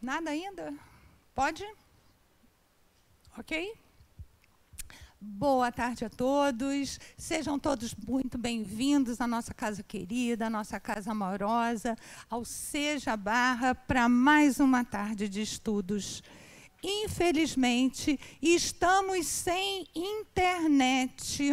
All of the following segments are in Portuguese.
Nada ainda? Pode? Ok? Boa tarde a todos. Sejam todos muito bem-vindos à nossa casa querida, à nossa casa amorosa, ao Seja Barra, para mais uma tarde de estudos. Infelizmente, estamos sem internet.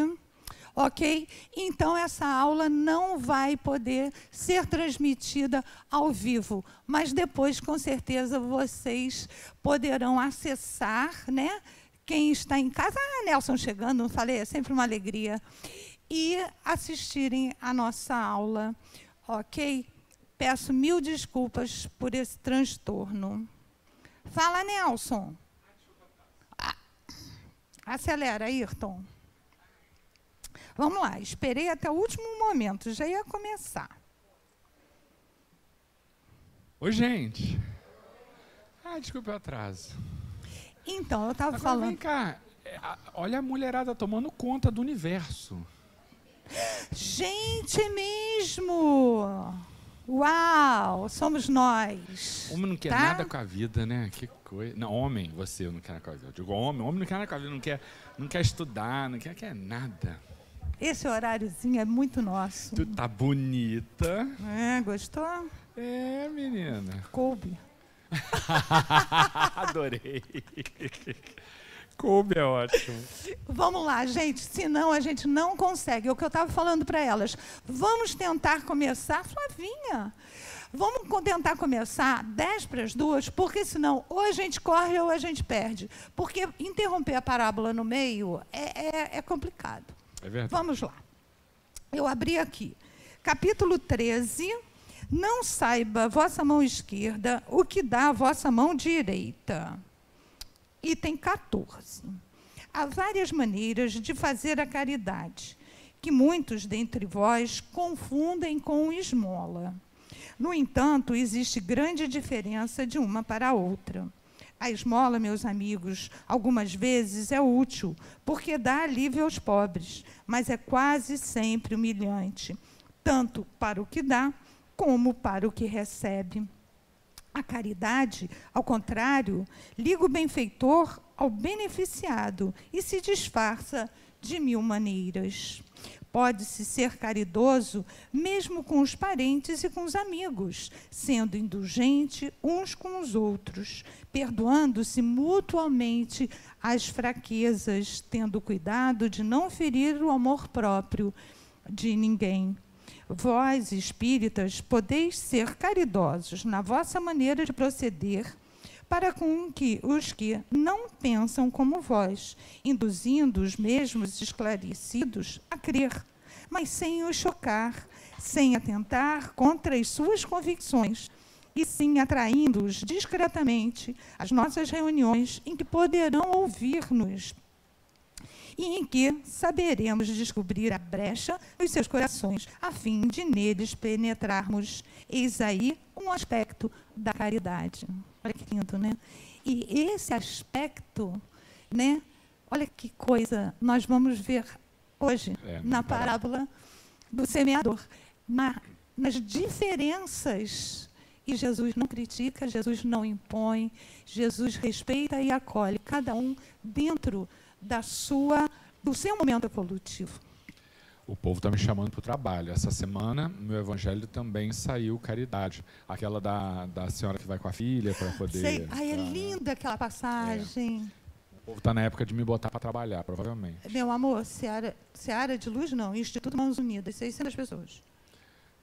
Ok? Então, essa aula não vai poder ser transmitida ao vivo, mas depois, com certeza, vocês poderão acessar, né? Quem está em casa, Nelson chegando, não falei, é sempre uma alegria, e assistirem a nossa aula, ok? Peço 1000 desculpas por esse transtorno. Fala, Nelson. Acelera, Ayrton. Vamos lá, esperei até o último momento, já ia começar. Oi, gente. Desculpa o atraso. Então, eu estava falando... Vem cá, olha a mulherada tomando conta do universo. Gente, é mesmo! Uau, somos nós. Homem não quer nada com a vida, né? Que coisa. Não, homem, você não quer nada com a vida. Eu digo homem não quer nada com a vida, não quer estudar, não quer nada. Esse horáriozinho é muito nosso. Tu tá bonita. Gostou? É, menina. Coube. Adorei. Coube é ótimo. Vamos lá, gente, senão a gente não consegue. É o que eu estava falando para elas. Vamos tentar começar, Flavinha. Vamos tentar começar 1:50, porque senão ou a gente corre ou a gente perde. Porque interromper a parábola no meio é complicado. É verdade. Vamos lá. Eu abri aqui. Capítulo 13. Não saiba a vossa mão esquerda o que dá a vossa mão direita. Item 14. Há várias maneiras de fazer a caridade, que muitos dentre vós confundem com esmola. No entanto, existe grande diferença de uma para a outra. A esmola, meus amigos, algumas vezes é útil, porque dá alívio aos pobres, mas é quase sempre humilhante, tanto para o que dá, como para o que recebe. A caridade, ao contrário, liga o benfeitor ao beneficiado e se disfarça de 1000 maneiras. Pode-se ser caridoso mesmo com os parentes e com os amigos, sendo indulgente uns com os outros, perdoando-se mutuamente as fraquezas, tendo cuidado de não ferir o amor próprio de ninguém. Vós, espíritas, podeis ser caridosos na vossa maneira de proceder para com os que não pensam como vós, induzindo os mesmos esclarecidos a crer, mas sem os chocar, sem atentar contra as suas convicções, e sim atraindo-os discretamente às nossas reuniões, em que poderão ouvir-nos e em que saberemos descobrir a brecha dos seus corações, a fim de neles penetrarmos. Eis aí um aspecto da caridade. Olha que lindo, né? E esse aspecto, né? Olha que coisa nós vamos ver hoje na parábola do semeador. Nas diferenças. E Jesus não critica, Jesus não impõe, Jesus respeita e acolhe cada um dentro do seu momento evolutivo. O povo está me chamando para o trabalho. Essa semana, no meu evangelho também saiu caridade. Aquela da senhora que vai com a filha para poder... Sei. Ai, é linda aquela passagem. O povo está na época de me botar para trabalhar, provavelmente. Meu amor, Seara de Luz não, Instituto Mãos Unidas, 600 pessoas.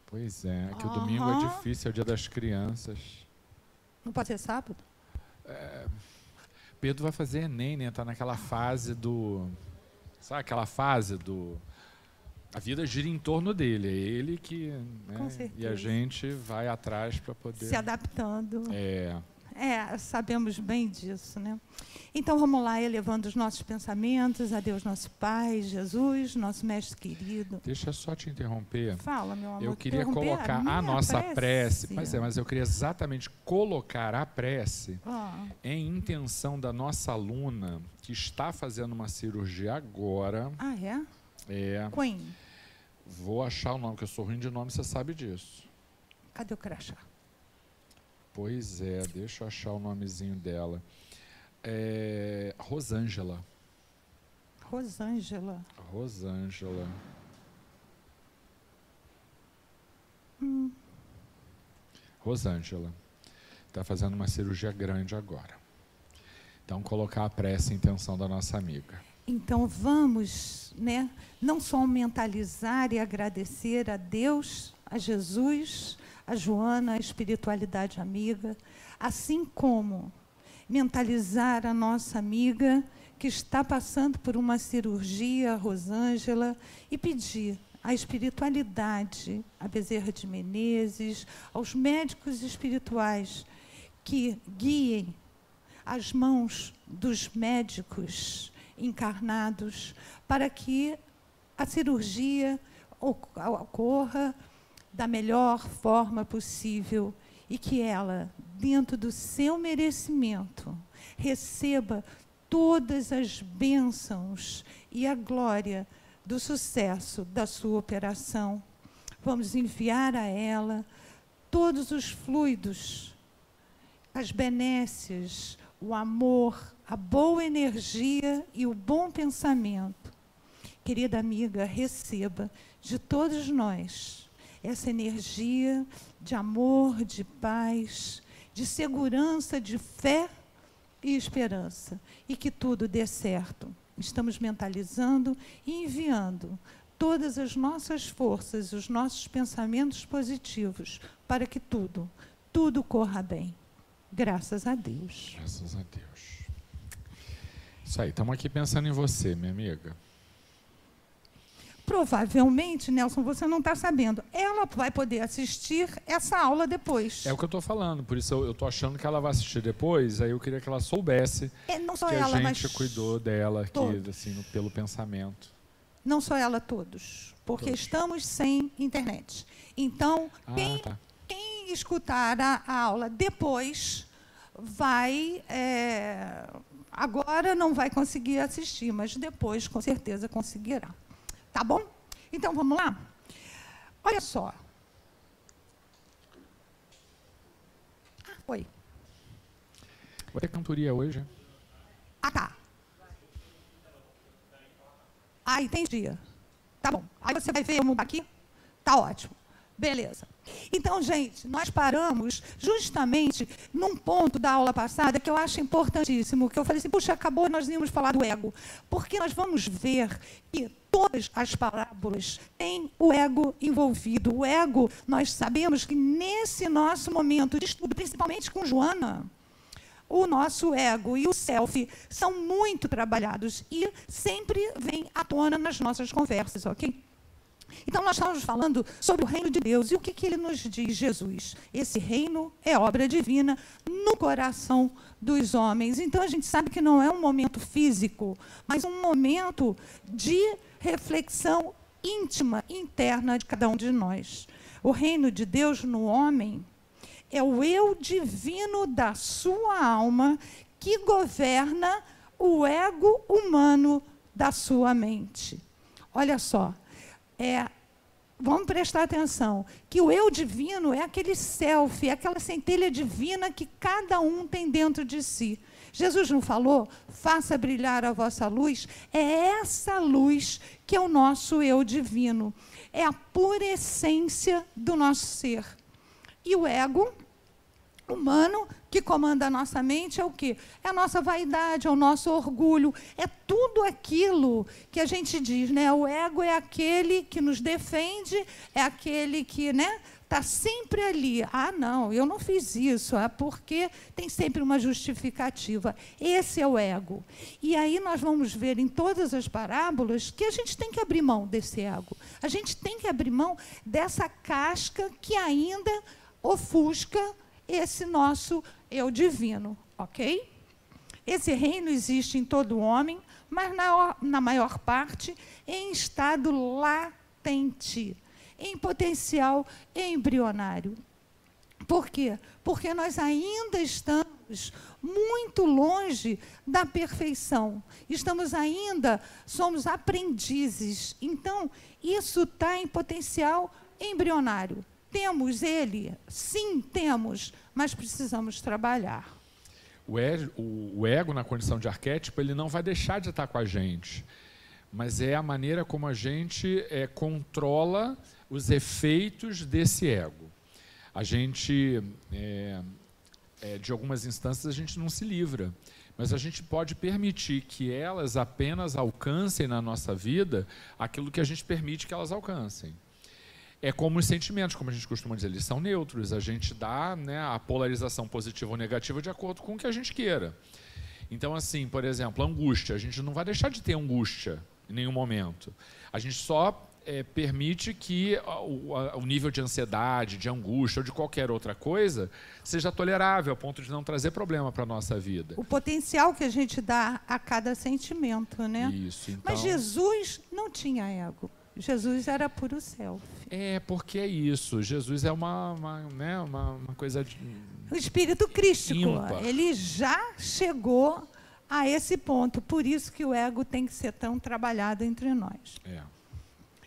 Pois é, que o domingo é difícil, é o dia das crianças. Não pode ser sábado? Pedro vai fazer Enem, né? Está naquela fase do... Sabe aquela fase do... A vida gira em torno dele, é ele que... Né? Com certeza. E a gente vai atrás para poder... Se adaptando. Sabemos bem disso, né? Então, vamos lá, elevando os nossos pensamentos a Deus, nosso Pai, Jesus, nosso Mestre querido. Deixa eu só te interromper. Fala, meu amor. Eu queria colocar a nossa prece. Mas eu queria exatamente colocar a prece em intenção da nossa aluna, que está fazendo uma cirurgia agora. Ah, é? É. Queen. Vou achar o nome, porque eu sou ruim de nome, você sabe disso. Cadê o crachá? Pois é, deixa eu achar o nomezinho dela. Rosângela. Rosângela. Rosângela. Rosângela. Está fazendo uma cirurgia grande agora. Então, colocar a prece em intenção da nossa amiga. Então, vamos, né, não só mentalizar e agradecer a Deus, a Jesus, a Joana, a espiritualidade amiga, assim como mentalizar a nossa amiga que está passando por uma cirurgia, Rosângela, e pedir à espiritualidade, a Bezerra de Menezes, aos médicos espirituais que guiem as mãos dos médicos encarnados para que a cirurgia ocorra da melhor forma possível e que ela, dentro do seu merecimento, receba todas as bênçãos e a glória do sucesso da sua operação. Vamos enviar a ela todos os fluidos, as benécias, o amor, a boa energia e o bom pensamento. Querida amiga, receba de todos nós essa energia de amor, de paz, de segurança, de fé e esperança. E que tudo dê certo. Estamos mentalizando e enviando todas as nossas forças, os nossos pensamentos positivos para que tudo corra bem. Graças a Deus. Graças a Deus. Isso aí, estamos aqui pensando em você, minha amiga. Provavelmente, Nelson, você não está sabendo. Ela vai poder assistir essa aula depois. É o que eu estou falando, por isso eu estou achando que ela vai assistir depois, aí eu queria que ela soubesse não só que ela, a gente mas cuidou dela aqui, todos. assim, pelo pensamento. Não só ela, todos. Porque estamos sem internet. Então, quem escutar a aula depois vai... agora não vai conseguir assistir, mas depois, com certeza, conseguirá. Tá bom? Então, vamos lá? Olha só. Oi. Vai ter cantoria hoje? Tá. Entendi. Tá bom. Aí você vai ver eu mudar aqui? Tá ótimo. Beleza. Então, gente, nós paramos justamente num ponto da aula passada que eu acho importantíssimo, que eu falei assim, puxa, acabou, nós íamos falar do ego. Porque nós vamos ver que todas as parábolas têm o ego envolvido. O ego, nós sabemos que nesse nosso momento de estudo, principalmente com Joana, o nosso ego e o self são muito trabalhados e sempre vêm à tona nas nossas conversas, ok? Então, nós estamos falando sobre o reino de Deus. E o que ele nos diz, Jesus? Esse reino é obra divina no coração dos homens. Então, a gente sabe que não é um momento físico, mas um momento de reflexão íntima, interna de cada um de nós. O reino de Deus no homem é o eu divino da sua alma que governa o ego humano da sua mente. Olha só. Vamos prestar atenção, que o eu divino é aquele self, é aquela centelha divina que cada um tem dentro de si. Jesus não falou, faça brilhar a vossa luz? É essa luz que é o nosso eu divino. É a pura essência do nosso ser. E o ego humano que comanda a nossa mente é o quê? É a nossa vaidade, é o nosso orgulho, é tudo aquilo que a gente diz, né? O ego é aquele que nos defende, é aquele que, né, está sempre ali. Não, eu não fiz isso, porque tem sempre uma justificativa. Esse é o ego. E aí nós vamos ver em todas as parábolas que a gente tem que abrir mão desse ego. A gente tem que abrir mão dessa casca que ainda ofusca esse nosso eu divino, ok? Esse reino existe em todo homem, mas na maior parte em estado latente, em potencial embrionário. Por quê? Porque nós ainda estamos muito longe da perfeição. Somos aprendizes. Então, isso está em potencial embrionário. Temos ele? Sim, temos, mas precisamos trabalhar. O ego, na condição de arquétipo, ele não vai deixar de estar com a gente, mas é a maneira como a gente controla os efeitos desse ego. A gente, de algumas instâncias, a gente não se livra, mas a gente pode permitir que elas apenas alcancem na nossa vida aquilo que a gente permite que elas alcancem. É como os sentimentos, como a gente costuma dizer, eles são neutros, a gente dá, né, a polarização positiva ou negativa de acordo com o que a gente queira. Então, assim, por exemplo, angústia, a gente não vai deixar de ter angústia em nenhum momento. A gente só permite que o nível de ansiedade, de angústia ou de qualquer outra coisa seja tolerável, ao ponto de não trazer problema para a nossa vida. O potencial que a gente dá a cada sentimento, né? Isso, então... Mas Jesus não tinha ego. Jesus era puro self. Porque é isso. Jesus é uma coisa de... O espírito crístico, ímpar. Ele já chegou a esse ponto. Por isso que o ego tem que ser tão trabalhado entre nós.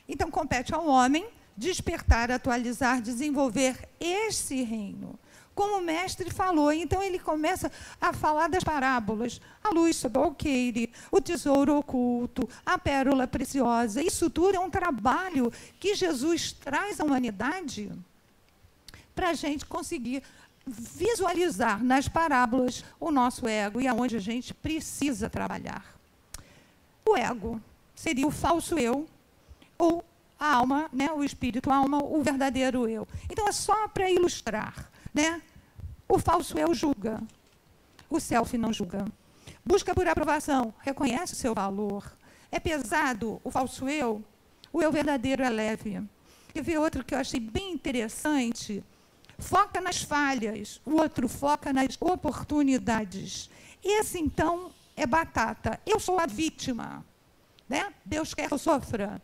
Então, compete ao homem despertar, atualizar, desenvolver esse reino. Como o mestre falou, então ele começa a falar das parábolas, a luz sobre o alqueire, o tesouro oculto, a pérola preciosa. Isso tudo é um trabalho que Jesus traz à humanidade para a gente conseguir visualizar nas parábolas o nosso ego e aonde a gente precisa trabalhar. O ego seria o falso eu, ou a alma, né, o espírito, a alma, o verdadeiro eu. Então, é só para ilustrar. Né? O falso eu julga, o self não julga. Busca por aprovação, reconhece o seu valor. É pesado o falso eu, o eu verdadeiro é leve. E vi outro que eu achei bem interessante, foca nas falhas, o outro foca nas oportunidades. Esse, então, é batata. Eu sou a vítima, né? Deus quer que eu sofra.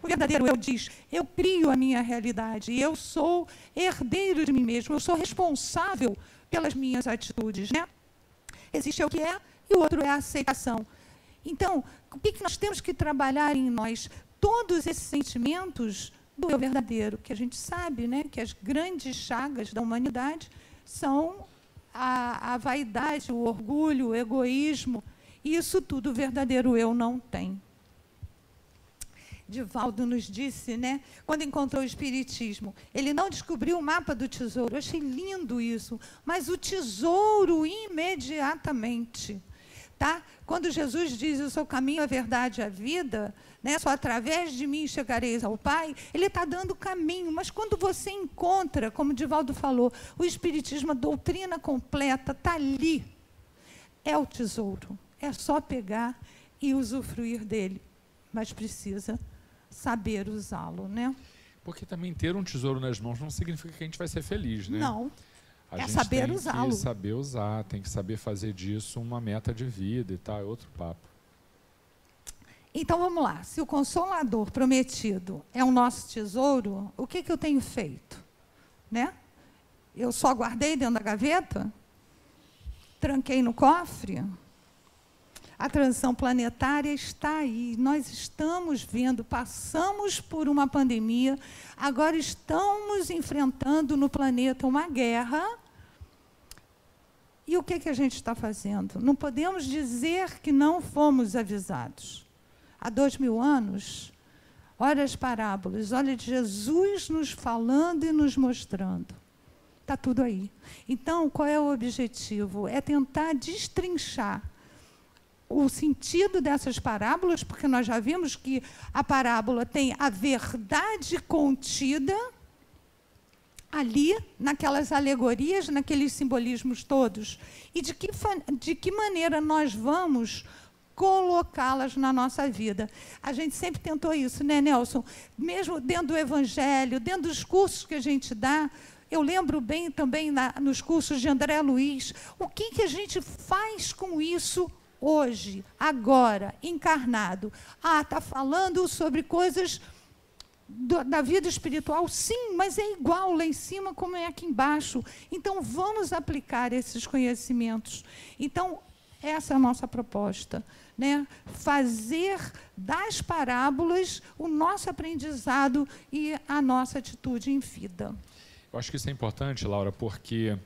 O verdadeiro eu diz, eu crio a minha realidade, eu sou herdeiro de mim mesmo, eu sou responsável pelas minhas atitudes, né? Existe o que é e o outro é a aceitação. Então, o que nós temos que trabalhar em nós? Todos esses sentimentos do eu verdadeiro, que a gente sabe, né, que as grandes chagas da humanidade são a vaidade, o orgulho, o egoísmo, e isso tudo o verdadeiro eu não tem. Divaldo nos disse, né, quando encontrou o Espiritismo, ele não descobriu o mapa do tesouro. Eu achei lindo isso, mas o tesouro imediatamente. Tá? Quando Jesus diz, eu sou o caminho, a verdade e a vida, né, só através de mim chegareis ao Pai, ele está dando o caminho. Mas quando você encontra, como Divaldo falou, o Espiritismo, a doutrina completa, está ali. É o tesouro. É só pegar e usufruir dele. Mas precisa saber usá-lo, né? Porque também ter um tesouro nas mãos não significa que a gente vai ser feliz, né? Não. A gente saber tem usá-lo. que saber usar, tem que saber fazer disso uma meta de vida e tal, é outro papo. Então, vamos lá. Se o Consolador prometido é o nosso tesouro, o que eu tenho feito? Né? Eu só guardei dentro da gaveta? Tranquei no cofre? A transição planetária está aí, nós estamos vendo, passamos por uma pandemia, agora estamos enfrentando no planeta uma guerra. E o que a gente está fazendo? Não podemos dizer que não fomos avisados. Há 2000 anos, olha as parábolas, olha Jesus nos falando e nos mostrando. Está tudo aí. Então, qual é o objetivo? É tentar destrinchar o sentido dessas parábolas, porque nós já vimos que a parábola tem a verdade contida ali, naquelas alegorias, naqueles simbolismos todos. E de que maneira nós vamos colocá-las na nossa vida. A gente sempre tentou isso, né, Nelson? Mesmo dentro do Evangelho, dentro dos cursos que a gente dá, eu lembro bem também nos cursos de André Luiz, o que a gente faz com isso hoje, agora, encarnado? Está falando sobre coisas da vida espiritual? Sim, mas é igual lá em cima como é aqui embaixo. Então, vamos aplicar esses conhecimentos. Então, Essa é a nossa proposta, né? Fazer das parábolas o nosso aprendizado e a nossa atitude em vida. Eu acho que isso é importante, Laura, porque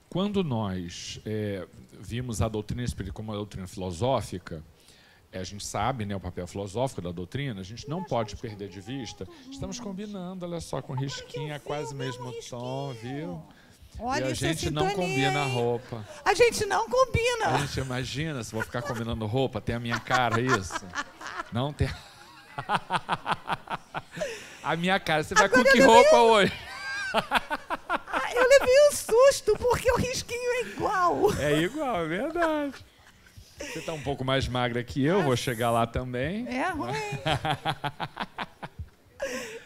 quando nós vimos a doutrina espírita como uma doutrina filosófica, a gente sabe, né, o papel filosófico da doutrina, a gente não pode perder de vista. Estamos combinando, olha só, com risquinho, quase o mesmo tom, viu? Olha, e a gente não combina a roupa. A gente não combina. A gente imagina, se vou ficar combinando roupa, tem a minha cara, isso? Não tem. A minha cara, você vai com que roupa hoje? Eu levei um susto, porque o risquinho é igual. É igual, é verdade. Você está um pouco mais magra que eu, vou chegar lá também. É ruim.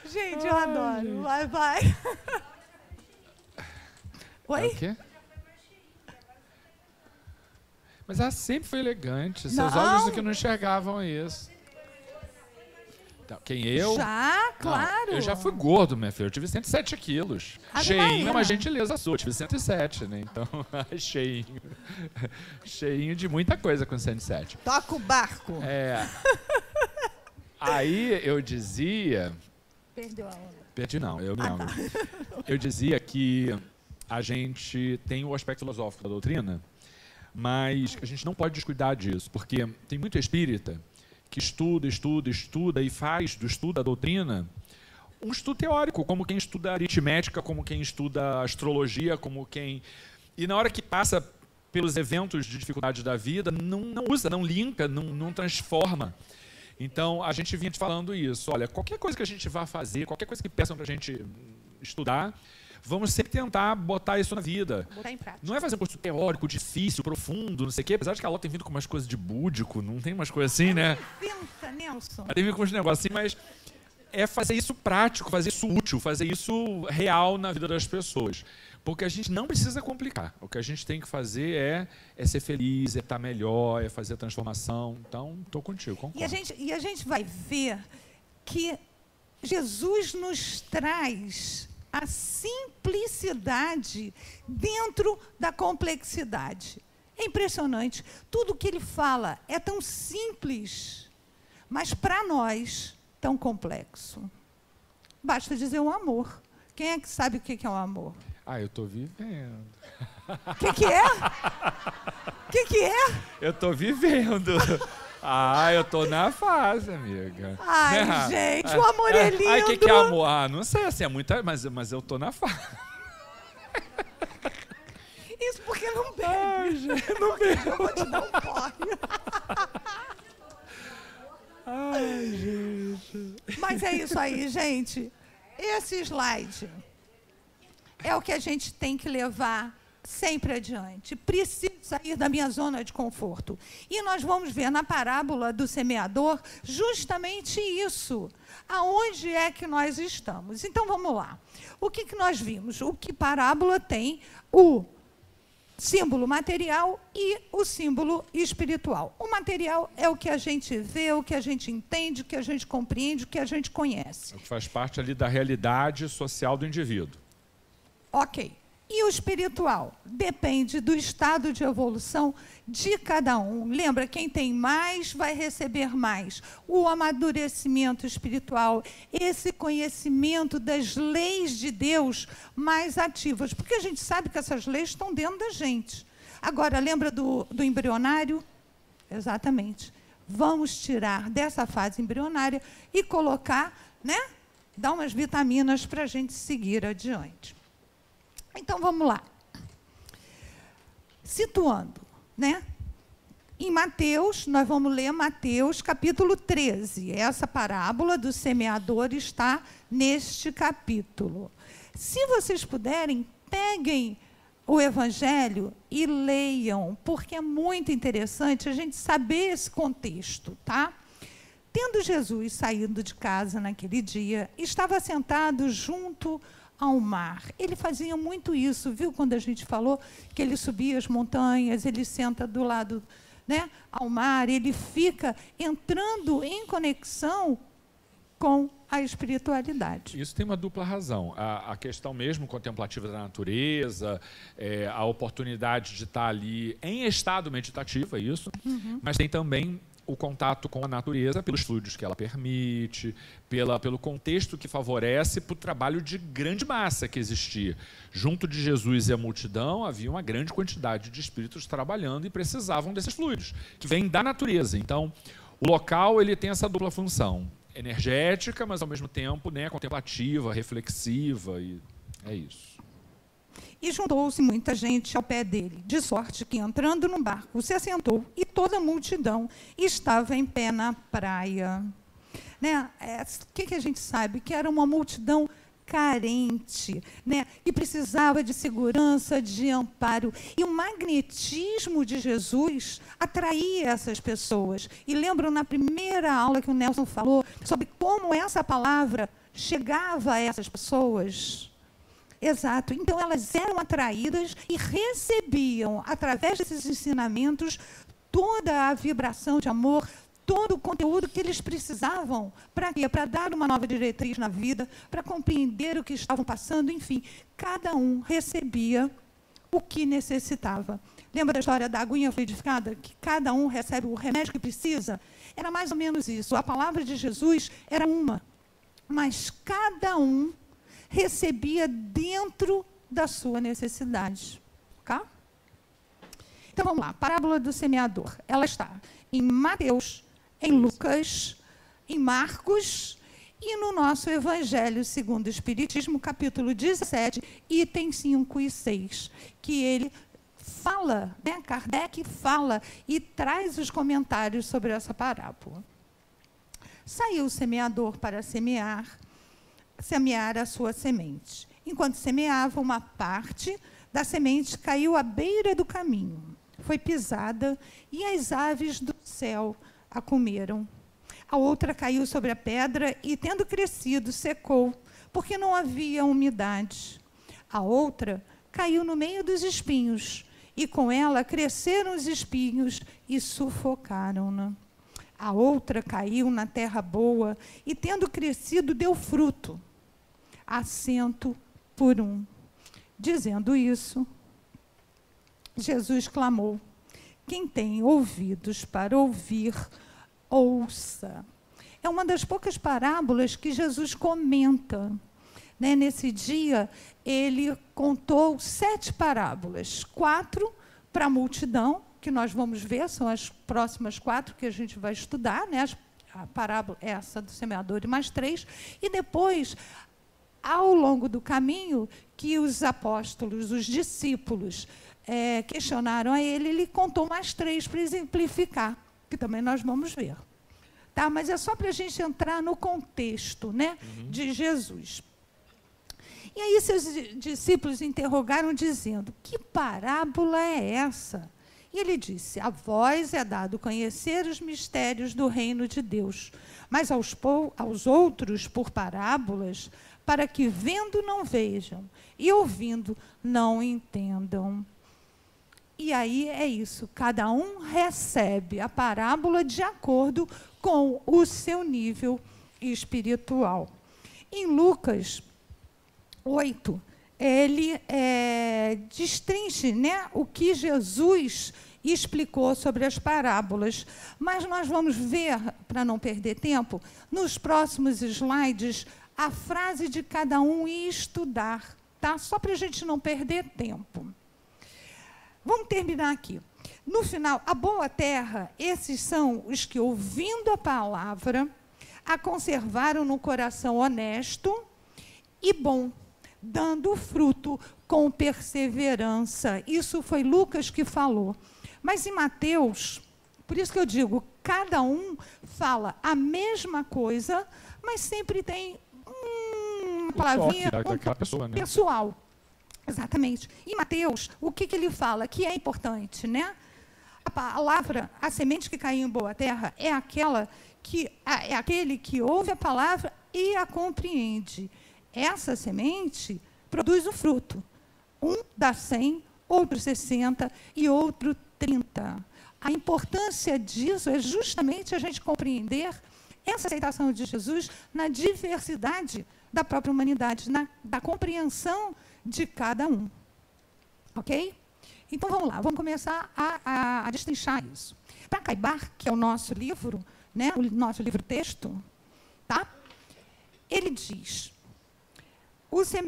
Gente, eu adoro. Vai. Oi? É o quê? Mas ela sempre foi elegante. Seus Não. olhos que não enxergavam isso. Então, quem eu? Já, claro. Não, eu já fui gordo, minha filha. Eu tive 107 quilos. Cheinho é uma gentileza sua. Eu tive 107, né? Então, cheinho. Cheinho de muita coisa com 107. Toca o barco. Aí eu dizia... Perdeu a onda. Perdi não, eu me lembro. Eu dizia que a gente tem o aspecto filosófico da doutrina, mas a gente não pode descuidar disso, porque tem muito espírita que estuda e faz do estudo da doutrina um estudo teórico, como quem estuda aritmética, como quem estuda astrologia, como quem... E na hora que passa pelos eventos de dificuldade da vida, não usa, não linka, não transforma. Então, a gente vinha te falando isso. Olha, qualquer coisa que a gente vá fazer, qualquer coisa que peçam para a gente estudar, vamos sempre tentar botar isso na vida. Botar em prática. Não é fazer um curso teórico, difícil, profundo, não sei o quê. Apesar de que a Ló tem vindo com umas coisas de búdico, não tem umas coisas assim, né? Pensa, Nelson. Ela tem vindo com uns negócios assim, mas é fazer isso prático, fazer isso útil, fazer isso real na vida das pessoas. Porque a gente não precisa complicar. O que a gente tem que fazer é ser feliz, é estar melhor, é fazer a transformação. Então, estou contigo, concordo. E a gente vai ver que Jesus nos traz a simplicidade dentro da complexidade. É impressionante. Tudo que ele fala é tão simples, mas para nós tão complexo. Basta dizer o amor. Quem é que sabe o que é o amor? Eu estou vivendo. O que é? O que é? Eu estou vivendo. Eu estou na fase, amiga. Gente, o amor é lindo. O que é amor? Não sei, assim, é muita, mas eu estou na fase. Isso porque não bebe. Gente, não bebe. Eu vou te dar um porre. Gente. Mas é isso aí, gente. Esse slide é o que a gente tem que levar sempre adiante. Preciso sair da minha zona de conforto. E nós vamos ver na parábola do semeador justamente isso. Aonde é que nós estamos? Então, vamos lá. O que nós vimos? O que parábola tem? O símbolo material e o símbolo espiritual. O material é o que a gente vê, o que a gente entende, o que a gente compreende, o que a gente conhece. O que faz parte ali da realidade social do indivíduo. Ok. E o espiritual? Depende do estado de evolução de cada um. Lembra, quem tem mais vai receber mais. O amadurecimento espiritual, esse conhecimento das leis de Deus mais ativas. Porque a gente sabe que essas leis estão dentro da gente. Agora, lembra do embrionário? Exatamente. Vamos tirar dessa fase embrionária e colocar, né? Dar umas vitaminas para a gente seguir adiante. Então, vamos lá. Situando, né? Em Mateus, nós vamos ler Mateus, capítulo 13. Essa parábola do semeador está neste capítulo. Se vocês puderem, peguem o Evangelho e leiam, porque é muito interessante a gente saber esse contexto, tá? Tendo Jesus saído de casa naquele dia, estava sentado junto ao mar. Ele fazia muito isso, viu? Quando a gente falou que ele subia as montanhas, ele senta do lado, né, ao mar, ele fica entrando em conexão com a espiritualidade. Isso tem uma dupla razão. A questão mesmo contemplativa da natureza, a oportunidade de estar ali em estado meditativo, é isso, mas tem também o contato com a natureza pelos fluidos que ela permite, pelo contexto que favorece para o trabalho de grande massa que existia. Junto de Jesus e a multidão, havia uma grande quantidade de espíritos trabalhando e precisavam desses fluidos, que vêm da natureza. Então, o local ele tem essa dupla função, energética, mas ao mesmo tempo, né, contemplativa, reflexiva, e é isso. E juntou-se muita gente ao pé dele, de sorte que, entrando no barco, se assentou e toda a multidão estava em pé na praia. Né? Que a gente sabe? Que era uma multidão carente, né? Que precisava de segurança, de amparo. E o magnetismo de Jesus atraía essas pessoas. E lembram na primeira aula que o Nelson falou sobre como essa palavra chegava a essas pessoas? Exato. Então, elas eram atraídas e recebiam, através desses ensinamentos, toda a vibração de amor, todo o conteúdo que eles precisavam. Para quê? Para dar uma nova diretriz na vida, para compreender o que estavam passando, enfim. Cada um recebia o que necessitava. Lembra da história da aguinha fluidificada? Que cada um recebe o remédio que precisa? Era mais ou menos isso. A palavra de Jesus era uma, mas cada um recebia dentro da sua necessidade. Okay? Então, vamos lá. Parábola do semeador. Ela está em Mateus, em Lucas, em Marcos e no nosso Evangelho segundo o Espiritismo, capítulo 17, itens 5 e 6, que ele fala, né? Kardec fala e traz os comentários sobre essa parábola. Saiu o semeador para semear a sua semente. Enquanto semeava, uma parte da semente caiu à beira do caminho. Foi pisada e as aves do céu a comeram. A outra caiu sobre a pedra e, tendo crescido, secou, porque não havia umidade. A outra caiu no meio dos espinhos, e com ela cresceram os espinhos e sufocaram-na. A outra caiu na terra boa e, tendo crescido, deu fruto, a 100 por 1. Dizendo isso, Jesus clamou: quem tem ouvidos para ouvir, ouça. É uma das poucas parábolas que Jesus comenta. Né? Nesse dia, ele contou 7 parábolas, 4 para a multidão, que nós vamos ver, são as próximas 4 que a gente vai estudar, né? A parábola essa do semeador e mais 3, e depois, ao longo do caminho, que os apóstolos, os discípulos, questionaram a ele, ele contou mais 3 para exemplificar, que também nós vamos ver. Tá? Mas é só para a gente entrar no contexto, né, de Jesus. E aí seus discípulos interrogaram, dizendo: que parábola é essa? E ele disse: a vós é dado conhecer os mistérios do reino de Deus, mas aos outros por parábolas, para que vendo não vejam e ouvindo não entendam. E aí é isso, cada um recebe a parábola de acordo com o seu nível espiritual. Em Lucas 8, ele destrincha, né, o que Jesus explicou sobre as parábolas. Mas nós vamos ver, para não perder tempo, nos próximos slides, a frase de cada um e estudar, tá? Só para a gente não perder tempo. Vamos terminar aqui. No final, a boa terra, esses são os que, ouvindo a palavra, a conservaram no coração honesto e bom, dando fruto com perseverança. Isso foi Lucas que falou. Mas em Mateus, por isso que eu digo, cada um fala a mesma coisa, mas sempre tem uma palavrinha daquela pessoa, né? Pessoal. Exatamente. Em Mateus, o que ele fala? Que é importante, né? A palavra, a semente que caiu em boa terra, é aquele que ouve a palavra e a compreende. Essa semente produz o fruto. Um dá 100, outro 60 e outro 30. A importância disso é justamente a gente compreender essa aceitação de Jesus na diversidade da própria humanidade, da compreensão de cada um. Ok? Então, vamos lá, vamos começar a destrinchar isso. Para Caibar, que é o nosso livro, né, o nosso livro-texto, tá? Ele diz,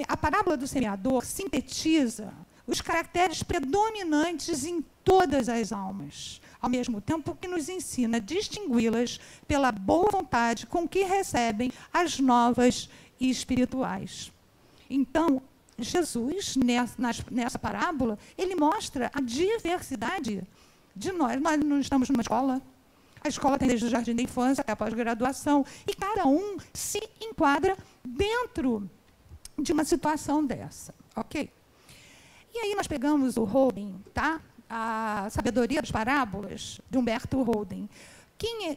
a parábola do semeador sintetiza os caracteres predominantes em todas as almas, ao mesmo tempo que nos ensina a distingui-las pela boa vontade com que recebem as novas e espirituais. Então, Jesus, nessa parábola, ele mostra a diversidade de nós. Nós não estamos numa escola. A escola tem desde o jardim da infância até a pós-graduação. E cada um se enquadra dentro de uma situação dessa. Ok? E aí nós pegamos o Holden, tá? A Sabedoria das Parábolas, de Humberto Holden.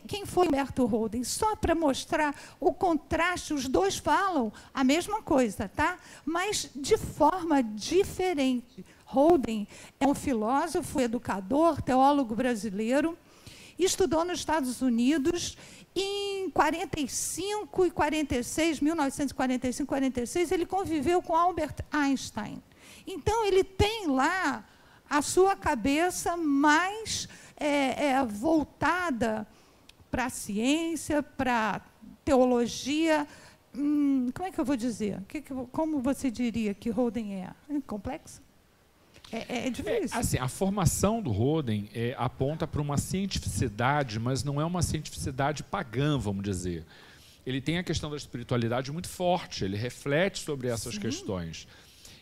Quem foi Humberto Holden? Só para mostrar o contraste, os dois falam a mesma coisa, tá? Mas de forma diferente. Holden é um filósofo, educador, teólogo brasileiro, estudou nos Estados Unidos em 45 e 46, 1945 e 46, ele conviveu com Albert Einstein. Então, ele tem lá a sua cabeça mais voltada para a ciência, para a teologia. Como é que eu vou dizer? Como você diria que Holden é? Complexo? É difícil. Assim, a formação do Holden aponta para uma cientificidade, mas não é uma cientificidade pagã, vamos dizer. Ele tem a questão da espiritualidade muito forte, ele reflete sobre essas questões.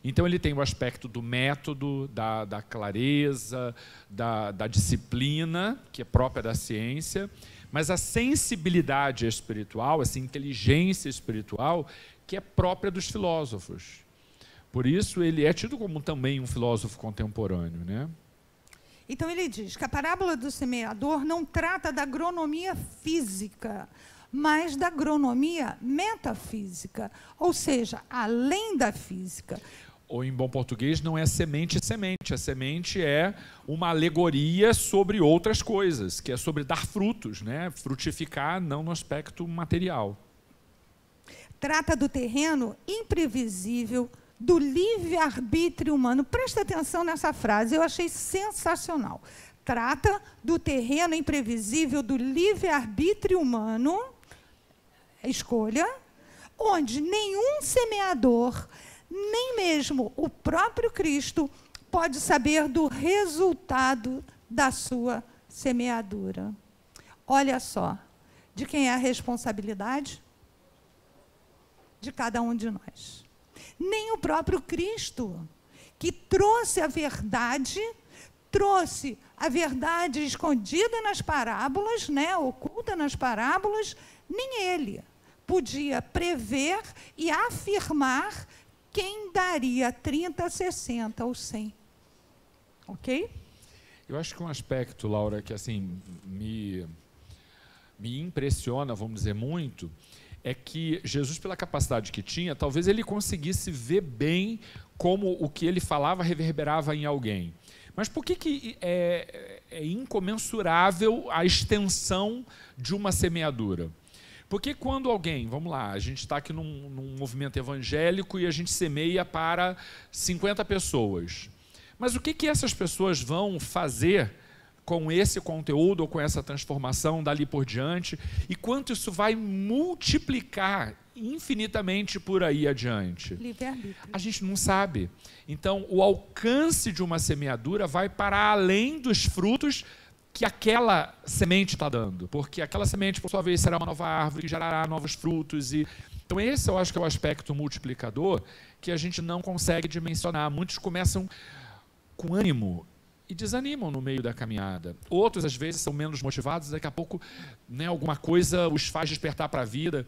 Então, ele tem o aspecto do método, da clareza, da disciplina, que é própria da ciência, mas a sensibilidade espiritual, essa inteligência espiritual, que é própria dos filósofos. Por isso, ele é tido como também um filósofo contemporâneo, né? Então, ele diz que a parábola do semeador não trata da agronomia física, mas da agronomia metafísica, ou seja, além da física. Ou, em bom português, não é semente. A semente é uma alegoria sobre outras coisas, que é sobre dar frutos, né? Frutificar, não no aspecto material. Trata do terreno imprevisível, do livre-arbítrio humano. Presta atenção nessa frase, eu achei sensacional. Trata do terreno imprevisível, do livre-arbítrio humano, escolha, onde nenhum semeador, nem mesmo o próprio Cristo, pode saber do resultado da sua semeadura. Olha só, de quem é a responsabilidade? De cada um de nós. Nem o próprio Cristo, que trouxe a verdade escondida nas parábolas, né, oculta nas parábolas, nem ele podia prever e afirmar quem daria 30, 60 ou 100. Ok? Eu acho que um aspecto, Laura, que assim me impressiona, vamos dizer, muito, é que Jesus, pela capacidade que tinha, talvez ele conseguisse ver bem como o que ele falava reverberava em alguém. Mas por que é incomensurável a extensão de uma semeadura? Porque quando alguém, vamos lá, a gente está aqui num movimento evangélico e a gente semeia para 50 pessoas. Mas o que essas pessoas vão fazer com esse conteúdo ou com essa transformação dali por diante? E quanto isso vai multiplicar infinitamente por aí adiante? Livre-arbítrio. A gente não sabe. Então, o alcance de uma semeadura vai para além dos frutos que aquela semente está dando, porque aquela semente, por sua vez, será uma nova árvore que gerará novos frutos. Então, esse eu acho que é o aspecto multiplicador que a gente não consegue dimensionar. Muitos começam com ânimo e desanimam no meio da caminhada. Outros, às vezes, são menos motivados, daqui a pouco, né, alguma coisa os faz despertar para a vida.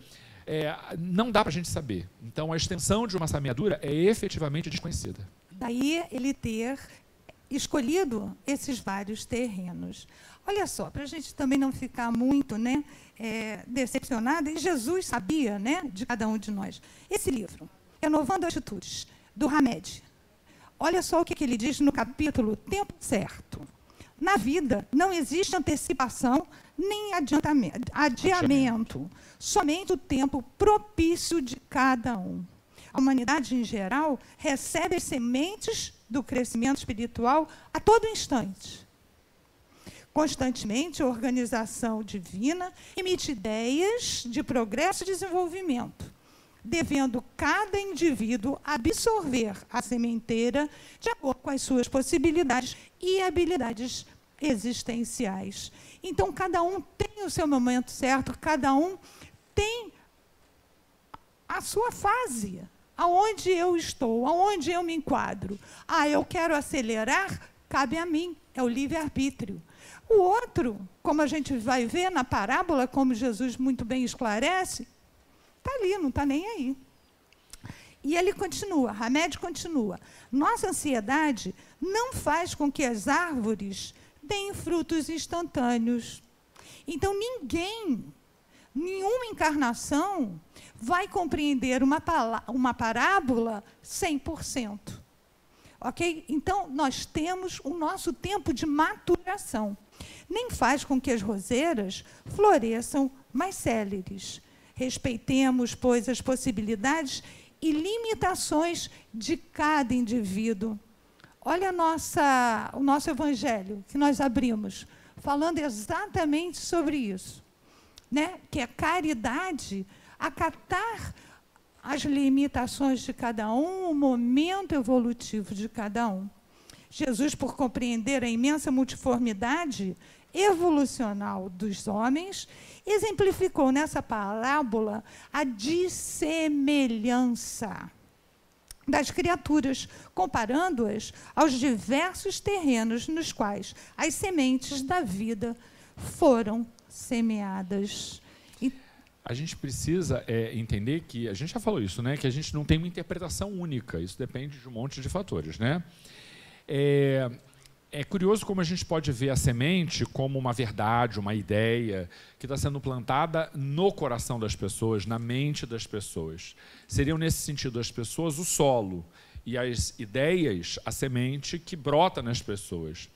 Não dá para a gente saber. Então, a extensão de uma semeadura é efetivamente desconhecida. Daí ele ter escolhido esses vários terrenos. Olha só, para a gente também não ficar muito, né, decepcionada, e Jesus sabia, né, de cada um de nós. Esse livro, Renovando Atitudes, do Hamed. Olha só o que ele diz no capítulo Tempo Certo. Na vida não existe antecipação nem adiamento, somente o tempo propício de cada um. A humanidade, em geral, recebe as sementes do crescimento espiritual a todo instante. Constantemente, a organização divina emite ideias de progresso e desenvolvimento, devendo cada indivíduo absorver a sementeira de acordo com as suas possibilidades e habilidades existenciais. Então, cada um tem o seu momento certo, cada um tem a sua fase, aonde eu estou, aonde eu me enquadro. Eu quero acelerar, cabe a mim, é o livre-arbítrio. O outro, como a gente vai ver na parábola, como Jesus muito bem esclarece, está ali, não está nem aí. E ele continua, Hamed continua. Nossa ansiedade não faz com que as árvores deem frutos instantâneos. Então, nenhuma encarnação vai compreender uma parábola 100%. Ok? Então, nós temos o nosso tempo de maturação. Nem faz com que as roseiras floresçam mais céleres. Respeitemos, pois, as possibilidades e limitações de cada indivíduo. Olha o nosso evangelho que nós abrimos, falando exatamente sobre isso, né? Que é caridade, acatar as limitações de cada um, o momento evolutivo de cada um. Jesus, por compreender a imensa multiformidade evolucional dos homens, exemplificou nessa parábola a dissemelhança das criaturas, comparando-as aos diversos terrenos nos quais as sementes da vida foram semeadas. A gente precisa entender que, a gente já falou isso, né? Que a gente não tem uma interpretação única, isso depende de um monte de fatores, né? É curioso como a gente pode ver a semente como uma verdade, uma ideia que está sendo plantada no coração das pessoas, na mente das pessoas. Seriam, nesse sentido, as pessoas o solo e as ideias, a semente que brota nas pessoas.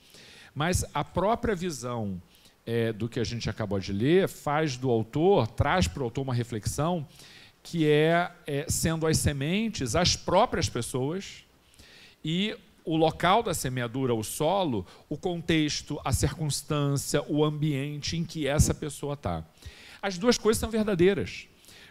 Mas a própria visão do que a gente acabou de ler traz para o autor uma reflexão que sendo as sementes as próprias pessoas e o local da semeadura, o solo, o contexto, a circunstância, o ambiente em que essa pessoa está. As duas coisas são verdadeiras,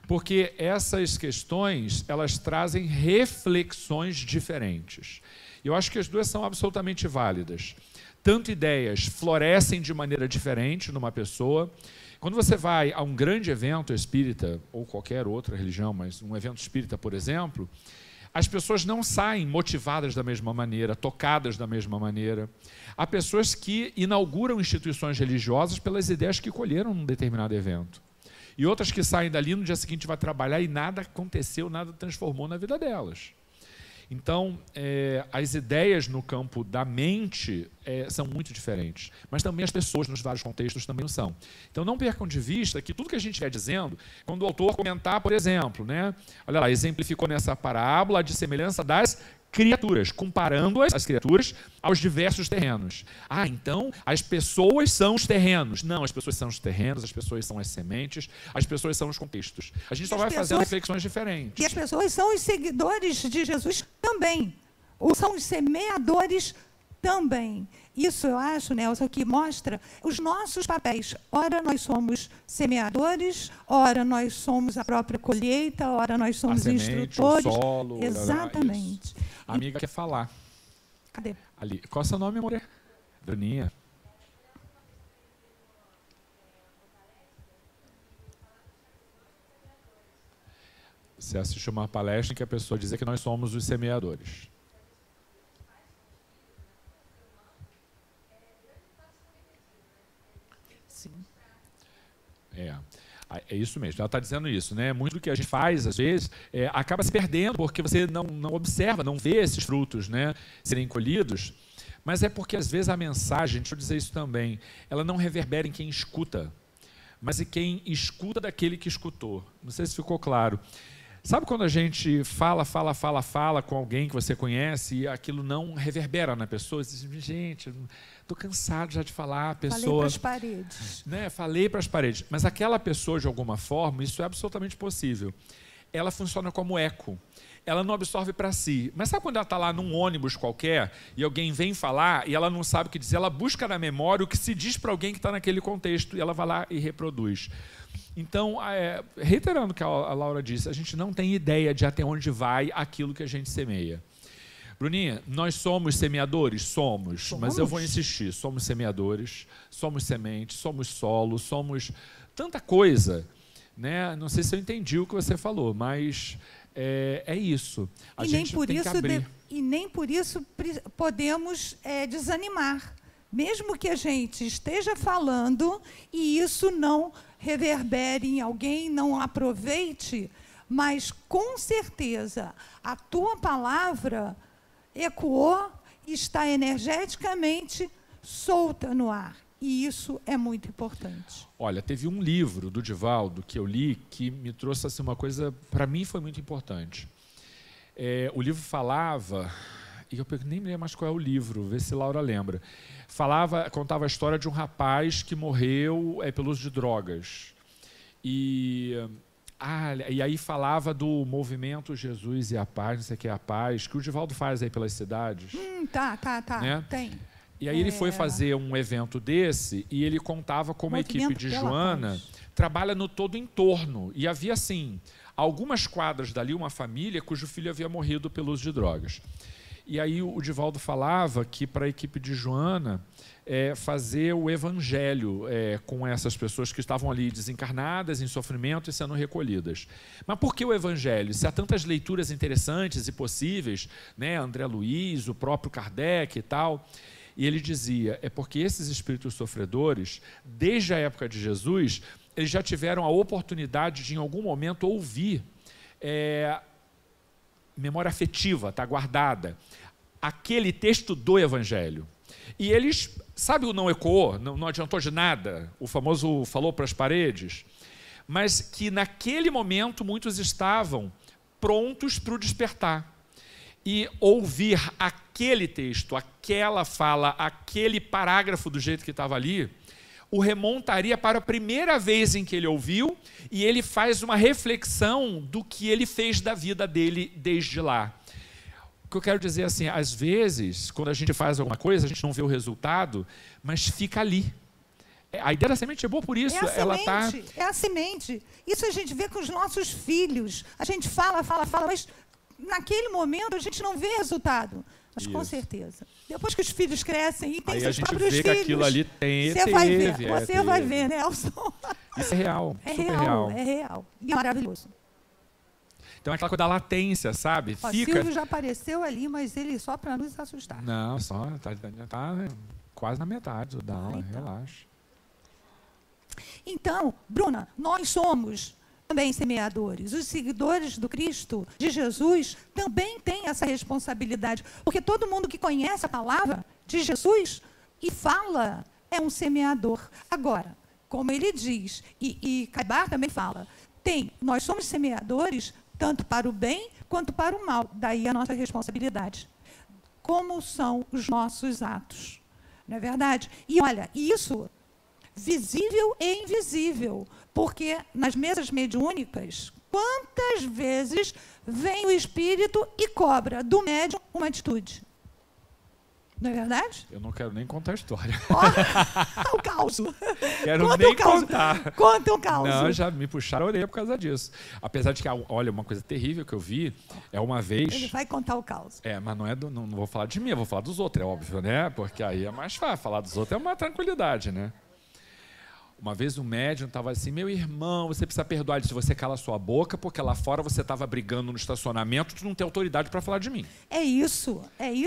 porque essas questões, elas trazem reflexões diferentes. Eu acho que as duas são absolutamente válidas. Tanto ideias florescem de maneira diferente numa pessoa. Quando você vai a um grande evento espírita, ou qualquer outra religião, mas um evento espírita, por exemplo, as pessoas não saem motivadas da mesma maneira, tocadas da mesma maneira. Há pessoas que inauguram instituições religiosas pelas ideias que colheram num determinado evento. E outras que saem dali, no dia seguinte vai trabalhar e nada aconteceu, nada transformou na vida delas. Então, as ideias no campo da mente são muito diferentes, mas também as pessoas nos vários contextos também não são. Então, não percam de vista que tudo que a gente estiver dizendo, quando o autor comentar, por exemplo, né, olha lá, exemplificou nessa parábola a dissemelhança das criaturas, comparando as criaturas aos diversos terrenos. Então as pessoas são os terrenos. Não, as pessoas são os terrenos, as pessoas são as sementes, as pessoas são os contextos. A gente só vai fazendo reflexões diferentes. E as pessoas são os seguidores de Jesus também. Ou são os semeadores também. Isso, eu acho, Nelson, que mostra os nossos papéis. Ora, nós somos semeadores, ora, nós somos a própria colheita, ora, nós somos semente, instrutores. O solo, exatamente. A amiga quer falar. Cadê? Ali. Qual é o seu nome, amor? Daninha. Você assistiu uma palestra em que a pessoa dizia que nós somos os semeadores. Sim. É isso mesmo, ela está dizendo isso, né? Muito do que a gente faz, às vezes, acaba se perdendo, porque você não observa, não vê esses frutos, né, serem colhidos, mas é porque, às vezes, a mensagem, deixa eu dizer isso também, ela não reverbera em quem escuta, mas em quem escuta daquele que escutou. Não sei se ficou claro. Sabe quando a gente fala com alguém que você conhece e aquilo não reverbera na pessoa? Você diz, gente, estou cansado já de falar, a pessoa... Falei para as paredes. Né? Falei para as paredes. Mas aquela pessoa, de alguma forma, isso é absolutamente possível. Ela funciona como eco. Ela não absorve para si. Mas sabe quando ela está lá num ônibus qualquer e alguém vem falar e ela não sabe o que dizer? Ela busca na memória o que se diz para alguém que está naquele contexto e ela vai lá e reproduz. Então, reiterando o que a Laura disse, a gente não tem ideia de até onde vai aquilo que a gente semeia. Bruninha, nós somos semeadores? Somos, mas eu vou insistir. Somos semeadores, somos sementes, somos solo, somos tanta coisa. Né? Não sei se eu entendi o que você falou, mas... É isso. A gente tem que abrir. E nem por isso podemos desanimar. Mesmo que a gente esteja falando e isso não reverbere em alguém, não aproveite, mas com certeza a tua palavra ecoou e está energeticamente solta no ar. E isso é muito importante. Olha, teve um livro do Divaldo que eu li que me trouxe assim, uma coisa, para mim foi muito importante. O livro falava, e eu nem me lembro mais qual é o livro, vê se Laura lembra. Contava a história de um rapaz que morreu pelo uso de drogas. E aí falava do movimento Jesus e a Paz, não sei o que é a Paz, que o Divaldo faz aí pelas cidades. Tá, né? Tem. E aí ele foi fazer um evento desse e ele contava como a equipe de Joana trabalha no todo entorno. E havia, assim, algumas quadras dali, uma família cujo filho havia morrido pelo uso de drogas. E aí o Divaldo falava que para a equipe de Joana fazer o evangelho com essas pessoas que estavam ali desencarnadas, em sofrimento e sendo recolhidas. Mas por que o evangelho? Se há tantas leituras interessantes e possíveis, né? André Luiz, o próprio Kardec e tal... E ele dizia, porque esses espíritos sofredores, desde a época de Jesus, eles já tiveram a oportunidade de, em algum momento, ouvir memória afetiva, está guardada, aquele texto do Evangelho. E eles, sabe o não ecoou, não adiantou de nada, o famoso falou para as paredes, mas que naquele momento muitos estavam prontos para o despertar. E ouvir aquele texto, aquela fala, aquele parágrafo do jeito que estava ali, o remontaria para a primeira vez em que ele ouviu e ele faz uma reflexão do que ele fez da vida dele desde lá. O que eu quero dizer assim, às vezes, quando a gente faz alguma coisa, a gente não vê o resultado, mas fica ali. A ideia da semente é boa por isso. É a semente. Isso a gente vê com os nossos filhos. A gente fala, mas... naquele momento a gente não vê resultado, mas isso. Com certeza. Depois que os filhos crescem e tem seus próprios filhos, a gente vê que aquilo ali você vai ver, Nelson. Isso é real, É real. E é maravilhoso. Então é aquela coisa da latência, sabe? O Silvio já apareceu ali, mas ele só para nos assustar. Não, só está quase na metade da aula, então. Relaxa. Então, Bruna, nós somos também semeadores. Os seguidores do Cristo, de Jesus, também têm essa responsabilidade. Porque todo mundo que conhece a palavra de Jesus e fala é um semeador. Agora, como ele diz, e Caibar também fala, nós somos semeadores tanto para o bem quanto para o mal. Daí a nossa responsabilidade. Como são os nossos atos. Não é verdade? E olha, isso... visível e invisível, porque nas mesas mediúnicas, quantas vezes vem o espírito e cobra do médium uma atitude? Não é verdade? Eu não quero nem contar a história. O caos. Quero nem contar. Conta o caos. Não, já me puxaram a orelha por causa disso. Apesar de que, olha, uma coisa terrível que eu vi, uma vez... Ele vai contar o caos. Mas não vou falar de mim, eu vou falar dos outros, é óbvio, né? Porque aí é mais fácil. Falar dos outros é uma tranquilidade, né? Uma vez um médium estava assim, meu irmão, você precisa perdoar se você cala sua boca, porque lá fora você estava brigando no estacionamento, tu não tem autoridade para falar de mim. É isso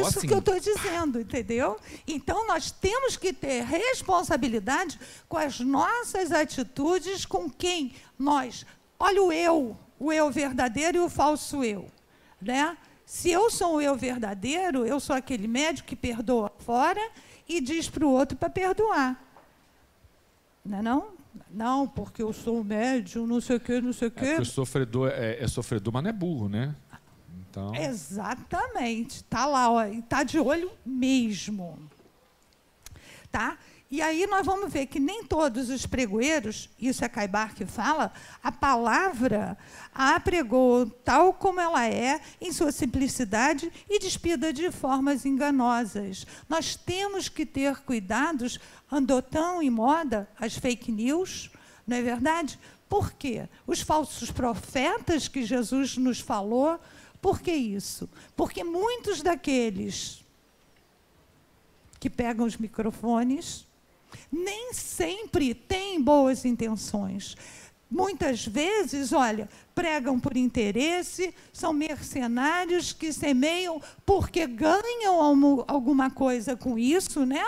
assim, que eu estou dizendo, entendeu? Então nós temos que ter responsabilidade com as nossas atitudes, com quem nós... Olha o eu verdadeiro e o falso eu, né? Se eu sou o eu verdadeiro, eu sou aquele médium que perdoa fora e diz para o outro para perdoar. Não é não? Não, porque eu sou médium, não sei o quê, não sei o quê. Porque o sofredor é sofredor, mas não é burro, né? Então... Exatamente. Está lá, ó, e está de olho mesmo. Tá? E aí nós vamos ver que nem todos os pregoeiros, isso é Caibar que fala, a palavra a pregou tal como ela é, em sua simplicidade e despida de formas enganosas. Nós temos que ter cuidados, andou tão em moda as fake news, não é verdade? Por quê? Os falsos profetas que Jesus nos falou, por que isso? Porque muitos daqueles que pegam os microfones nem sempre têm boas intenções. Muitas vezes, olha, pregam por interesse, são mercenários que semeiam porque ganham alguma coisa com isso, né?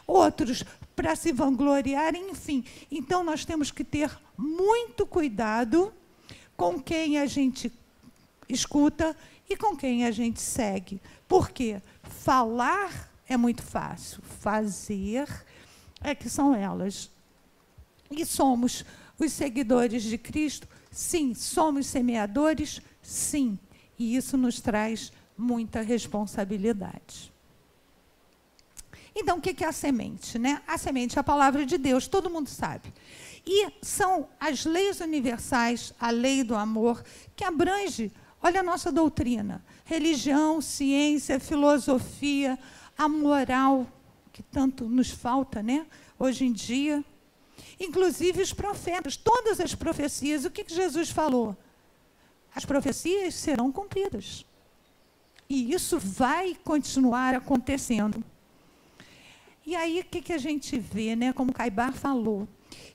Outros para se vangloriar, enfim. Então, nós temos que ter muito cuidado com quem a gente escuta e com quem a gente segue. Por quê? Falar é muito fácil, fazer é que são elas. E somos os seguidores de Cristo? Sim. Somos semeadores? Sim. E isso nos traz muita responsabilidade. Então, o que é a semente, né? A semente é a palavra de Deus, todo mundo sabe. E são as leis universais, a lei do amor, que abrange, olha a nossa doutrina, religião, ciência, filosofia, a moral, que tanto nos falta, né? Hoje em dia. Inclusive os profetas, todas as profecias, o que Jesus falou? As profecias serão cumpridas. E isso vai continuar acontecendo. E aí, o que a gente vê, né? Como Caibar falou,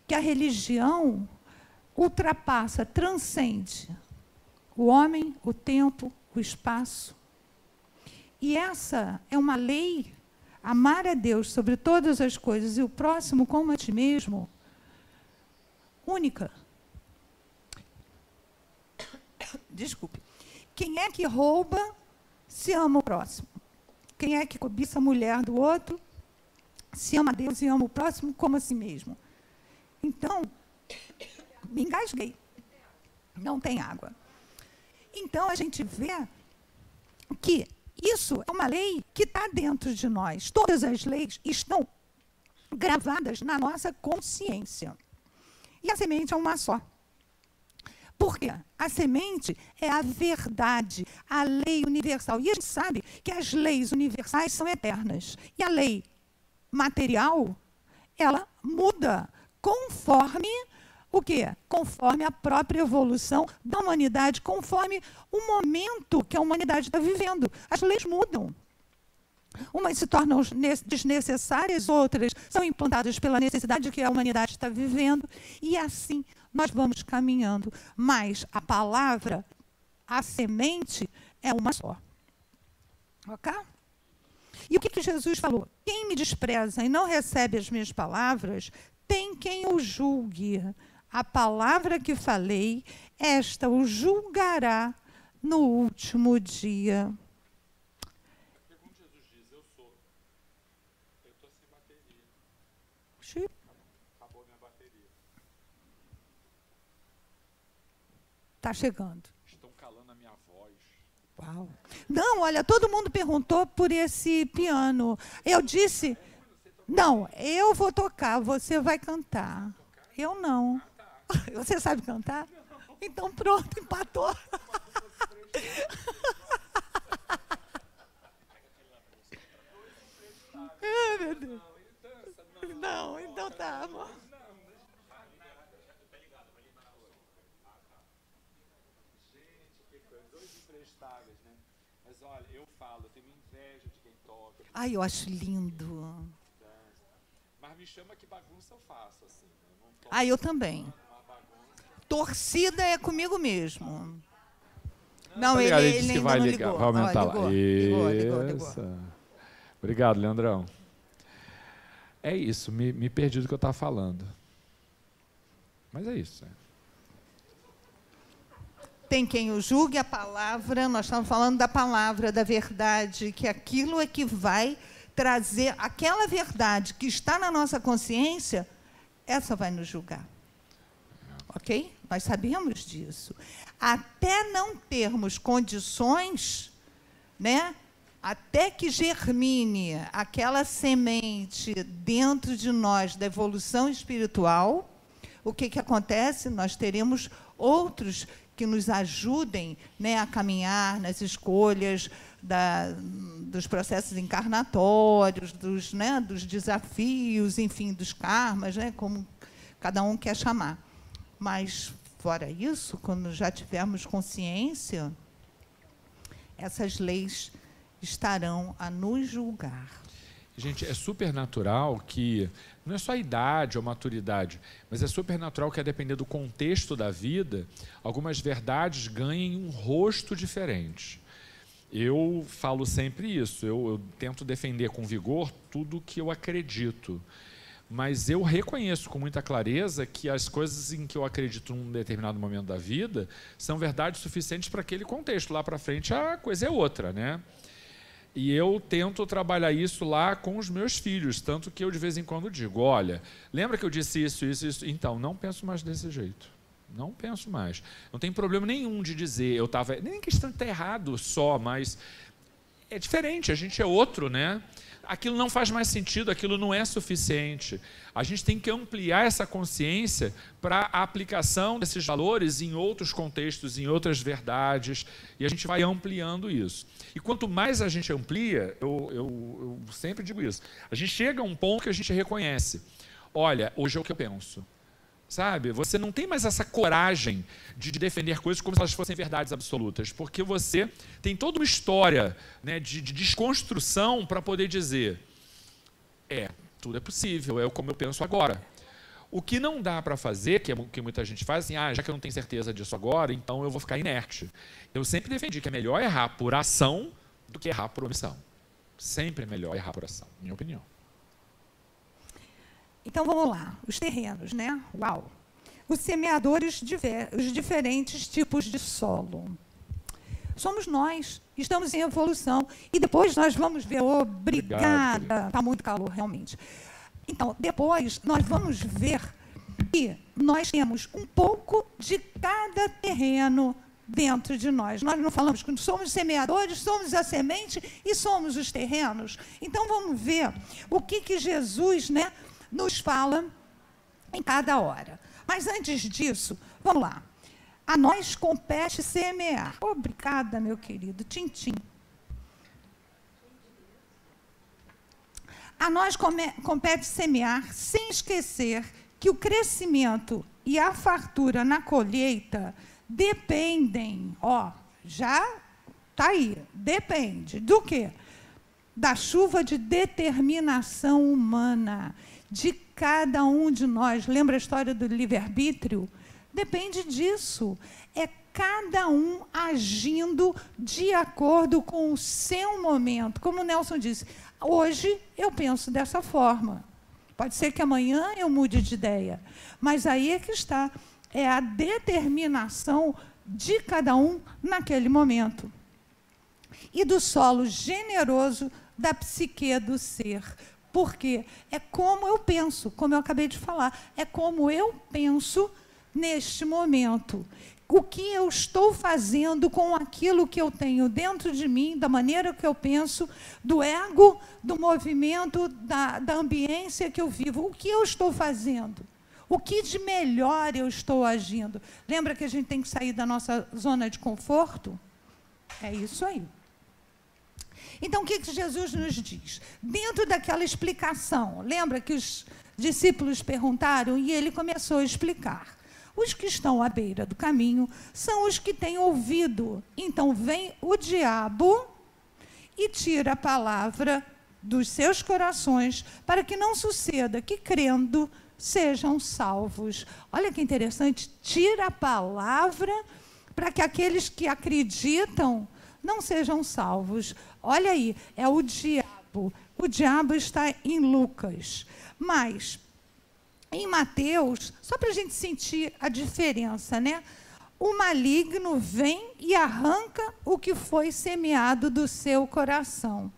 que a religião ultrapassa, transcende o homem, o tempo, o espaço. E essa é uma lei, amar a Deus sobre todas as coisas e o próximo como a ti mesmo, única. Desculpe. Quem é que rouba se ama o próximo? Quem é que cobiça a mulher do outro se ama a Deus e ama o próximo como a si mesmo? Então, me engasguei. Não tem água. Então, a gente vê que isso é uma lei que está dentro de nós. Todas as leis estão gravadas na nossa consciência. E a semente é uma só. Por quê? A semente é a verdade, a lei universal. E a gente sabe que as leis universais são eternas. E a lei material, ela muda conforme o quê? Conforme a própria evolução da humanidade, conforme o momento que a humanidade está vivendo. As leis mudam. Umas se tornam desnecessárias, outras são implantadas pela necessidade que a humanidade está vivendo. E assim nós vamos caminhando. Mas a palavra, a semente, é uma só. Ok? E o que Jesus falou? Quem me despreza e não recebe as minhas palavras, tem quem o julgue. A palavra que falei, esta o julgará no último dia. Como Jesus diz, eu sou. Eu estou sem bateria. Xiii. Acabou minha bateria. Está chegando. Estão calando a minha voz. Uau. Não, olha, todo mundo perguntou por esse piano. Eu disse, não, eu vou tocar, você vai cantar. Eu não. Você sabe cantar? Então pronto, empatou. Ai, meu Deus. Não, então tá, amor. Mas olha, eu falo, eu tenho inveja de quem toca. Ai, eu acho lindo. Mas me chama que bagunça eu faço, assim. Eu não toco. Ah, eu também. Torcida é comigo mesmo. Não, ele disse que ainda vai não ligar, ligou. vai aumentar lá. Ligou. Obrigado, Leandrão. É isso, me perdi do que eu estava falando. Mas é isso. Tem quem o julgue a palavra, nós estamos falando da palavra, da verdade, que aquilo é que vai trazer, aquela verdade que está na nossa consciência, essa vai nos julgar. Ok? Nós sabemos disso. Até não termos condições, né? Até que germine aquela semente dentro de nós da evolução espiritual, o que acontece? Nós teremos outros que nos ajudem, né, a caminhar nas escolhas dos processos encarnatórios, dos desafios, enfim, dos karmas, né, como cada um quer chamar. Mas, fora isso, quando já tivermos consciência, essas leis estarão a nos julgar. Gente, é super natural que, não é só a idade ou maturidade, mas é super natural que, a depender do contexto da vida, algumas verdades ganhem um rosto diferente. Eu falo sempre isso, eu tento defender com vigor tudo que eu acredito. Mas eu reconheço com muita clareza que as coisas em que eu acredito num determinado momento da vida são verdades suficientes para aquele contexto. Lá para frente a coisa é outra, né? E eu tento trabalhar isso lá com os meus filhos, tanto que eu de vez em quando digo, olha, lembra que eu disse isso, isso, isso? Então, não penso mais desse jeito. Não penso mais. Não tem problema nenhum de dizer, eu estava... Nem questão de estar errado só, mas é diferente, a gente é outro, né? Aquilo não faz mais sentido, aquilo não é suficiente. A gente tem que ampliar essa consciência para a aplicação desses valores em outros contextos, em outras verdades, e a gente vai ampliando isso. E quanto mais a gente amplia, eu sempre digo isso, a gente chega a um ponto que a gente reconhece, olha, hoje é o que eu penso. Sabe? Você não tem mais essa coragem de defender coisas como se elas fossem verdades absolutas, porque você tem toda uma história, né, de desconstrução para poder dizer, tudo é possível, é como eu penso agora. O que não dá para fazer, que é o que muita gente faz, assim, já que eu não tenho certeza disso agora, então eu vou ficar inerte. Eu sempre defendi que é melhor errar por ação do que errar por omissão. Sempre é melhor errar por ação, minha opinião. Então, vamos lá. Os terrenos, né? Uau! Os semeadores, os diferentes tipos de solo. Somos nós, estamos em evolução. E depois nós vamos ver... Obrigada! Está muito calor, realmente. Então, depois nós vamos ver que nós temos um pouco de cada terreno dentro de nós. Nós não falamos que somos semeadores, somos a semente e somos os terrenos. Então, vamos ver o que Jesus, né, nos fala em cada hora. Mas antes disso, vamos lá. A nós compete semear. Obrigada, meu querido Tintim. A nós compete semear sem esquecer que o crescimento e a fartura na colheita dependem, já está aí, depende do quê? Da chuva de determinação humana, de cada um de nós. Lembra a história do livre-arbítrio? Depende disso. É cada um agindo de acordo com o seu momento. Como o Nelson disse, hoje eu penso dessa forma. Pode ser que amanhã eu mude de ideia. Mas aí é que está. É a determinação de cada um naquele momento. E do solo generoso da psique do ser. Porque é como eu penso, como eu acabei de falar, é como eu penso neste momento. O que eu estou fazendo com aquilo que eu tenho dentro de mim, da maneira que eu penso, do ego, do movimento, da ambiência que eu vivo. O que eu estou fazendo? O que de melhor eu estou agindo? Lembra que a gente tem que sair da nossa zona de conforto? É isso aí. Então, o que Jesus nos diz? Dentro daquela explicação, lembra que os discípulos perguntaram e ele começou a explicar. Os que estão à beira do caminho são os que têm ouvido. Então, vem o diabo e tira a palavra dos seus corações para que não suceda que, crendo, sejam salvos. Olha que interessante, tira a palavra para que aqueles que acreditam não sejam salvos. Olha aí, é o diabo. O diabo está em Lucas. Mas, em Mateus, só para a gente sentir a diferença, né? O maligno vem e arranca o que foi semeado do seu coração.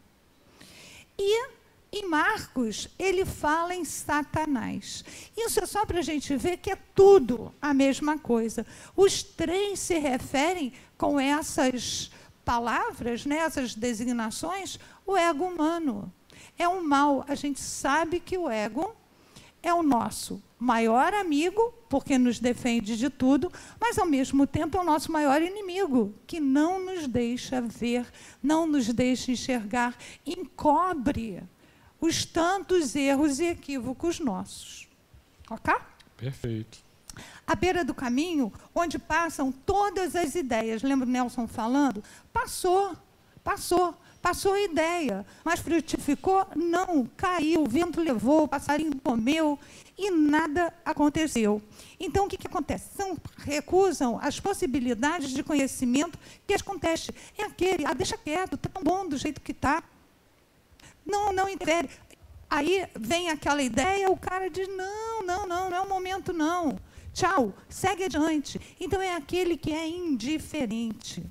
E Em Marcos, ele fala em Satanás. Isso é só para a gente ver que é tudo a mesma coisa. Os três se referem com essas palavras, né, essas designações, o ego humano. É um mal. A gente sabe que o ego é o nosso maior amigo, porque nos defende de tudo, mas, ao mesmo tempo, é o nosso maior inimigo, que não nos deixa ver, não nos deixa enxergar, encobre os tantos erros e equívocos nossos. Ok? Perfeito. À beira do caminho, onde passam todas as ideias, lembra o Nelson falando? Passou a ideia, mas frutificou? Não, caiu, o vento levou, o passarinho comeu e nada aconteceu. Então, o que acontece? Recusam as possibilidades de conhecimento que acontece. É aquele, deixa quieto, está tão bom do jeito que está. Não interfere. Aí vem aquela ideia, o cara diz, não é o momento, não. Tchau, segue adiante. Então, é aquele que é indiferente.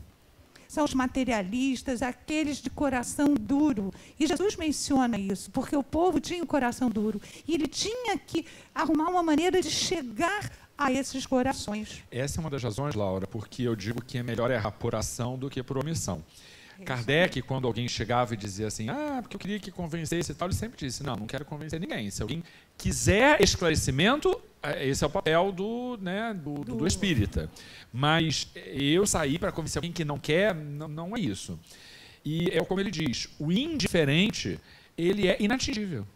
São os materialistas, aqueles de coração duro. E Jesus menciona isso, porque o povo tinha o coração duro. E ele tinha que arrumar uma maneira de chegar a esses corações. Essa é uma das razões, Laura, porque eu digo que é melhor errar por ação do que por omissão. Kardec, quando alguém chegava e dizia assim, porque eu queria que convencesse e tal, ele sempre disse, não quero convencer ninguém. Se alguém quiser esclarecimento, esse é o papel do espírita. Mas eu sair para convencer alguém que não quer, não é isso. E é como ele diz, o indiferente, ele é inatingível.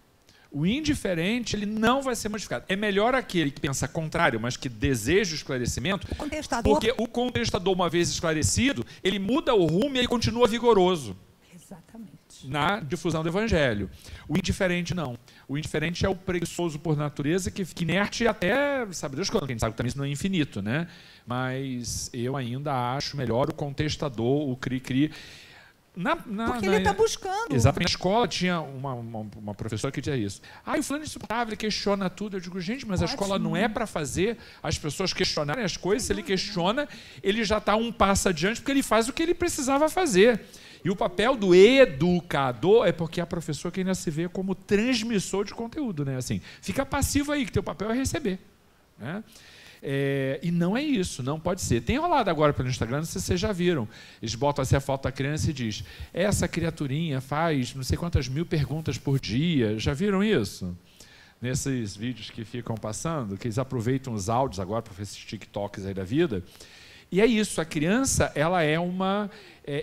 O indiferente, ele não vai ser modificado. É melhor aquele que pensa contrário, mas que deseja o esclarecimento, porque o contestador, uma vez esclarecido, ele muda o rumo e ele continua vigoroso. Exatamente. Na difusão do evangelho. O indiferente, não. O indiferente é o preguiçoso por natureza, que fica inerte até, sabe Deus quando, quem sabe que também isso não é infinito, né? Mas eu ainda acho melhor o contestador, o cri-cri. Porque ele está buscando. Exatamente. Na escola tinha uma professora que dizia isso. O fulano é insuportável, ele questiona tudo. Eu digo, gente, mas a escola não é para fazer as pessoas questionarem as coisas. Se ele questiona, ele já está um passo adiante, porque ele faz o que ele precisava fazer. E o papel do educador é porque a professora que ainda se vê como transmissor de conteúdo, né? Assim, fica passivo aí, que teu papel é receber, né? E não é isso, não pode ser. Tem rolado agora pelo Instagram, não sei se vocês já viram. Eles botam assim a foto da criança e diz, essa criaturinha faz não sei quantas mil perguntas por dia. Já viram isso? Nesses vídeos que ficam passando, que eles aproveitam os áudios agora para fazer esses TikToks aí da vida. E é isso, a criança, ela é uma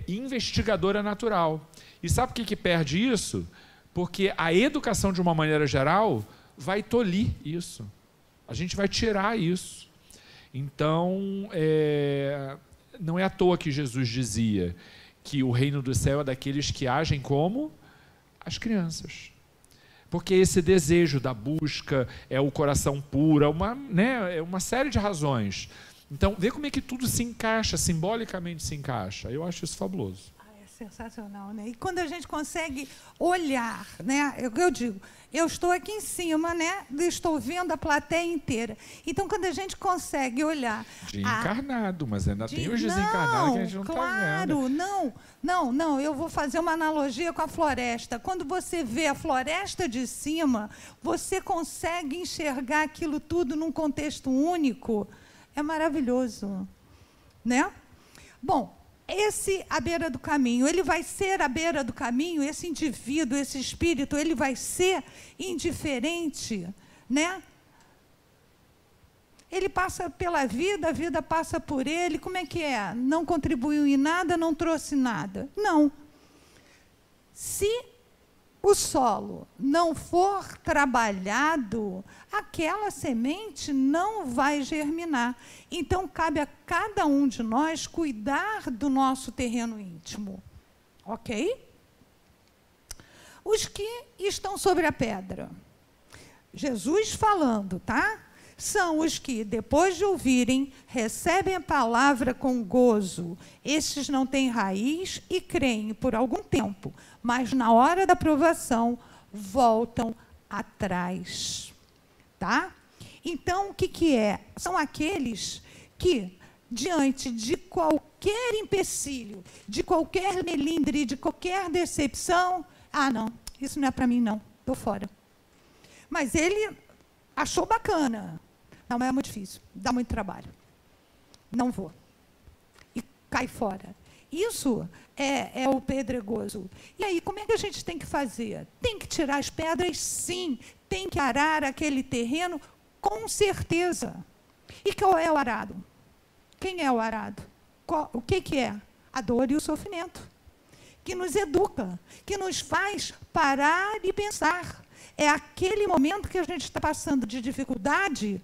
investigadora natural. E sabe por que perde isso? Porque a educação, de uma maneira geral, vai tolir isso. A gente vai tirar isso. Então, não é à toa que Jesus dizia que o reino do céu é daqueles que agem como as crianças. Porque esse desejo da busca é o coração puro, é uma série de razões. Então, vê como é que tudo se encaixa, simbolicamente se encaixa. Eu acho isso fabuloso. É sensacional, né? E quando a gente consegue olhar, né? Eu digo, eu estou aqui em cima, né? Estou vendo a plateia inteira. Então, quando a gente consegue olhar... De encarnado, mas ainda tem os desencarnados que a gente não está vendo. Claro, não. Eu vou fazer uma analogia com a floresta. Quando você vê a floresta de cima, você consegue enxergar aquilo tudo num contexto único. É maravilhoso, né? Bom, esse à beira do caminho, ele vai ser à beira do caminho, esse indivíduo, esse espírito, ele vai ser indiferente, né? Ele passa pela vida, a vida passa por ele, como é que é? Não contribuiu em nada, não trouxe nada. Não. Se o solo não for trabalhado, aquela semente não vai germinar. Então, cabe a cada um de nós cuidar do nosso terreno íntimo. Ok? Os que estão sobre a pedra. Jesus falando, tá? São os que, depois de ouvirem, recebem a palavra com gozo. Estes não têm raiz e creem por algum tempo, mas na hora da provação voltam atrás. Tá? Então, o que é? São aqueles que, diante de qualquer empecilho, de qualquer melindre, de qualquer decepção, não, isso não é para mim, não. estou fora. Mas ele achou bacana. Não, mas é muito difícil, dá muito trabalho. Não vou. E cai fora. Isso é o pedregoso. E aí, como é que a gente tem que fazer? Tem que tirar as pedras? Sim. Tem que arar aquele terreno? Com certeza. E qual é o arado? Quem é o arado? O que é? A dor e o sofrimento. Que nos educa, que nos faz parar e pensar. É aquele momento que a gente está passando de dificuldade.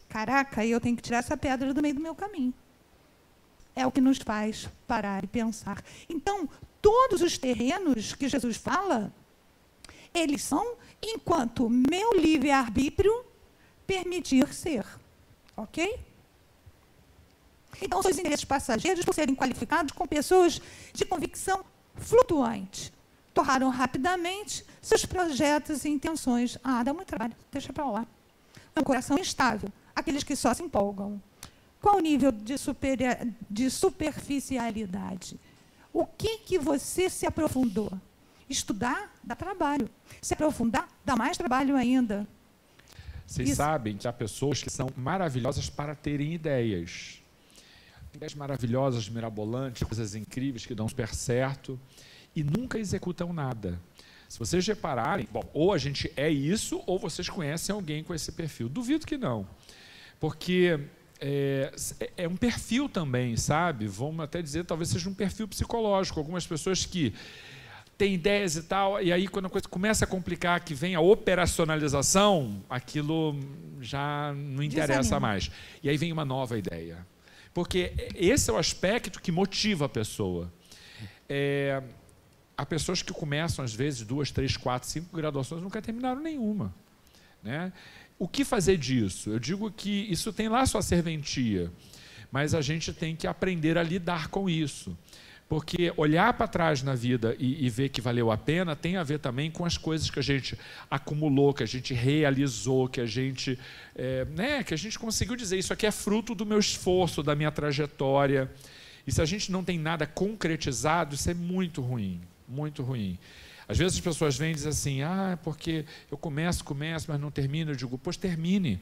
Caraca, eu tenho que tirar essa pedra do meio do meu caminho. É o que nos faz parar e pensar. Então, todos os terrenos que Jesus fala, eles são enquanto meu livre-arbítrio permitir ser. Ok? Então, são os interesses passageiros, por serem qualificados com pessoas de convicção flutuante. Torraram rapidamente seus projetos e intenções. Dá muito trabalho, deixa para lá. É um coração instável, aqueles que só se empolgam. Qual o nível de superficialidade? O que você se aprofundou? Estudar dá trabalho. Se aprofundar, dá mais trabalho ainda. Vocês sabem que há pessoas que são maravilhosas para terem ideias. Ideias maravilhosas, mirabolantes, coisas incríveis que dão super certo e nunca executam nada. Se vocês repararem, bom, ou a gente é isso, ou vocês conhecem alguém com esse perfil. Duvido que não. Porque é um perfil também, sabe? Vamos até dizer, talvez seja um perfil psicológico. Algumas pessoas que têm ideias e tal, e aí quando a coisa começa a complicar, que vem a operacionalização, aquilo já não interessa mais. E aí vem uma nova ideia. Porque esse é o aspecto que motiva a pessoa. Há pessoas que começam, às vezes, 2, 3, 4, 5 graduações e nunca terminaram nenhuma. Né? O que fazer disso? Eu digo que isso tem lá sua serventia, mas a gente tem que aprender a lidar com isso. Porque olhar para trás na vida e ver que valeu a pena tem a ver também com as coisas que a gente acumulou, que a gente realizou, que a gente conseguiu dizer, isso aqui é fruto do meu esforço, da minha trajetória. E se a gente não tem nada concretizado, isso é muito ruim, muito ruim. Às vezes as pessoas vêm e dizem assim, porque eu começo, mas não termino. Eu digo, pois termine.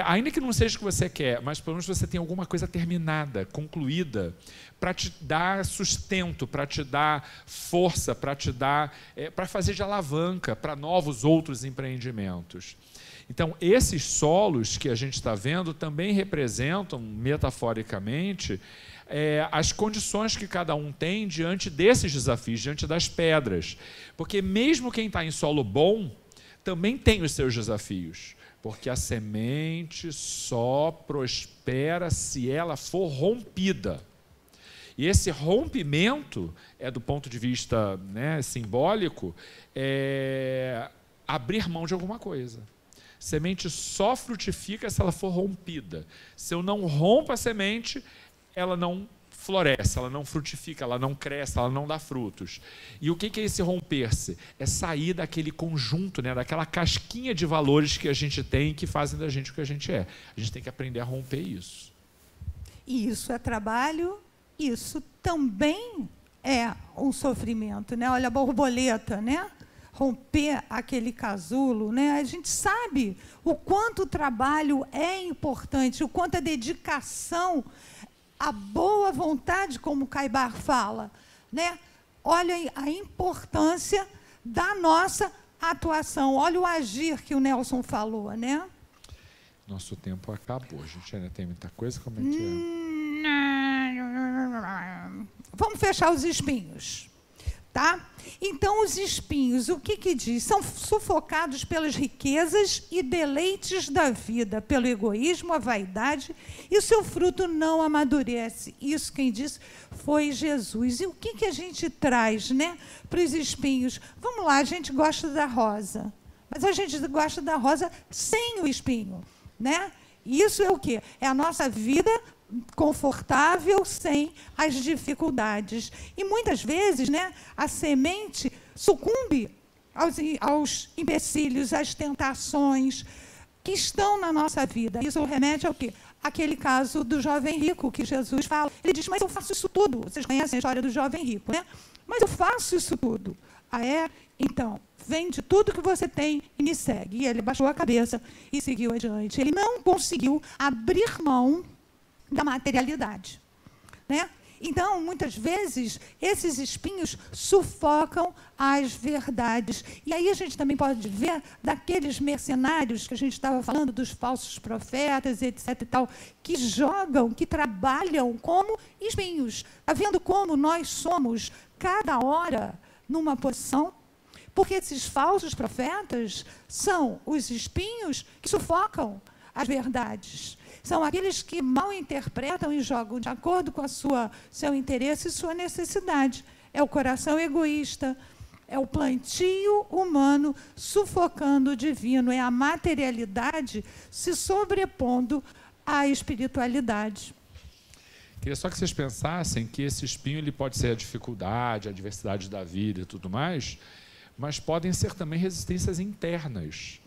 Ainda que não seja o que você quer, mas pelo menos você tem alguma coisa terminada, concluída, para te dar sustento, para te dar força, para te dar, para fazer de alavanca para novos outros empreendimentos. Então, esses solos que a gente está vendo também representam, metaforicamente, as condições que cada um tem diante desses desafios, diante das pedras. Porque mesmo quem está em solo bom, também tem os seus desafios. Porque a semente só prospera se ela for rompida. E esse rompimento, do ponto de vista simbólico, abrir mão de alguma coisa. Semente só frutifica se ela for rompida. Se eu não rompo a semente, ela não floresce, ela não frutifica, ela não cresce, ela não dá frutos. E o que é esse romper-se? É sair daquele conjunto, daquela casquinha de valores que a gente tem e que fazem da gente o que a gente é. A gente tem que aprender a romper isso. E isso é trabalho, isso também é um sofrimento. Olha a borboleta, romper aquele casulo, a gente sabe o quanto o trabalho é importante, o quanto a dedicação, a boa vontade, como Caibar fala, Olha a importância da nossa atuação, olha o agir que o Nelson falou, Nosso tempo acabou, a gente ainda tem muita coisa, como é que Vamos fechar os espinhos, tá? Então, os espinhos, o que diz? São sufocados pelas riquezas e deleites da vida, pelo egoísmo, a vaidade, e o seu fruto não amadurece. Isso quem disse foi Jesus. E o que a gente traz, para os espinhos? Vamos lá, a gente gosta da rosa, mas a gente gosta da rosa sem o espinho, Isso é o quê? É a nossa vida confortável sem as dificuldades. E muitas vezes, a semente sucumbe aos empecilhos, às tentações que estão na nossa vida. Isso remete ao quê? Aquele caso do jovem rico que Jesus fala. Ele diz, mas eu faço isso tudo. Vocês conhecem a história do jovem rico, né? Mas eu faço isso tudo. Ah, é? Então, vende tudo que você tem e me segue. E ele baixou a cabeça e seguiu adiante. Ele não conseguiu abrir mão da materialidade, né? Então, muitas vezes, esses espinhos sufocam as verdades. E aí a gente também pode ver daqueles mercenários que a gente estava falando, dos falsos profetas, etc. e tal, que jogam, que trabalham como espinhos. Está vendo como nós somos, cada hora, numa posição? Porque esses falsos profetas são os espinhos que sufocam as verdades. São aqueles que mal interpretam e jogam de acordo com seu interesse e sua necessidade. É o coração egoísta, é o plantio humano sufocando o divino, é a materialidade se sobrepondo à espiritualidade. Queria só que vocês pensassem que esse espinho ele pode ser a dificuldade, a adversidade da vida e tudo mais, mas podem ser também resistências internas.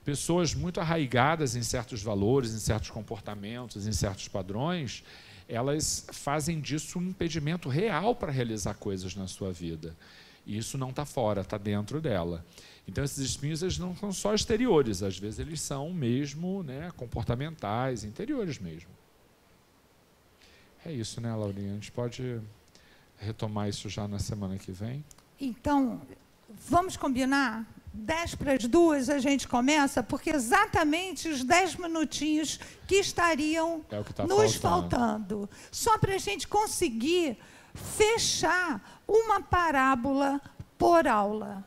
Pessoas muito arraigadas em certos valores, em certos comportamentos, em certos padrões, elas fazem disso um impedimento real para realizar coisas na sua vida. E isso não está fora, está dentro dela. Então, esses espinhos eles não são só exteriores, às vezes eles são mesmo, né, comportamentais, interiores mesmo. É isso, né, Laurinha? A gente pode retomar isso já na semana que vem? Então, vamos combinar? 1:50 a gente começa, porque exatamente os 10 minutinhos que estariam nos faltando. Só para a gente conseguir fechar uma parábola por aula.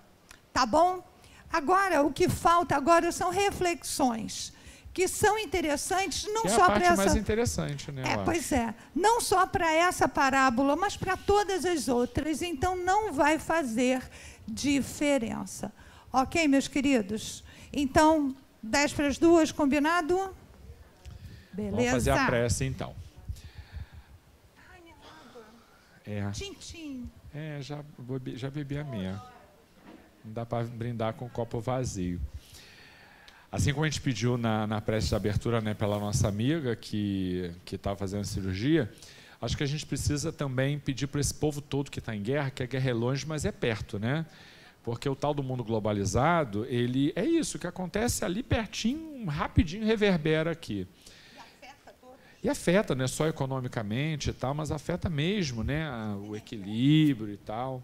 Tá bom? Agora, o que falta agora são reflexões, que são interessantes não só para essa... É a parte mais interessante, né? Pois é. Não só para essa parábola, mas para todas as outras. Então, não vai fazer diferença. Ok, meus queridos? Então, 1:50, combinado? Beleza. Vamos fazer a prece, então. Ai, minha água. Tintim. Já bebi a minha. Não dá para brindar com um copo vazio. Assim como a gente pediu na prece de abertura, né, pela nossa amiga que está fazendo cirurgia, acho que a gente precisa também pedir para esse povo todo que está em guerra, que a guerra é longe, mas é perto, né? Porque o tal do mundo globalizado, ele é isso, que acontece ali pertinho, rapidinho, reverbera aqui. E afeta todos. E afeta, não é só economicamente e tal, mas afeta mesmo, né, o equilíbrio e tal.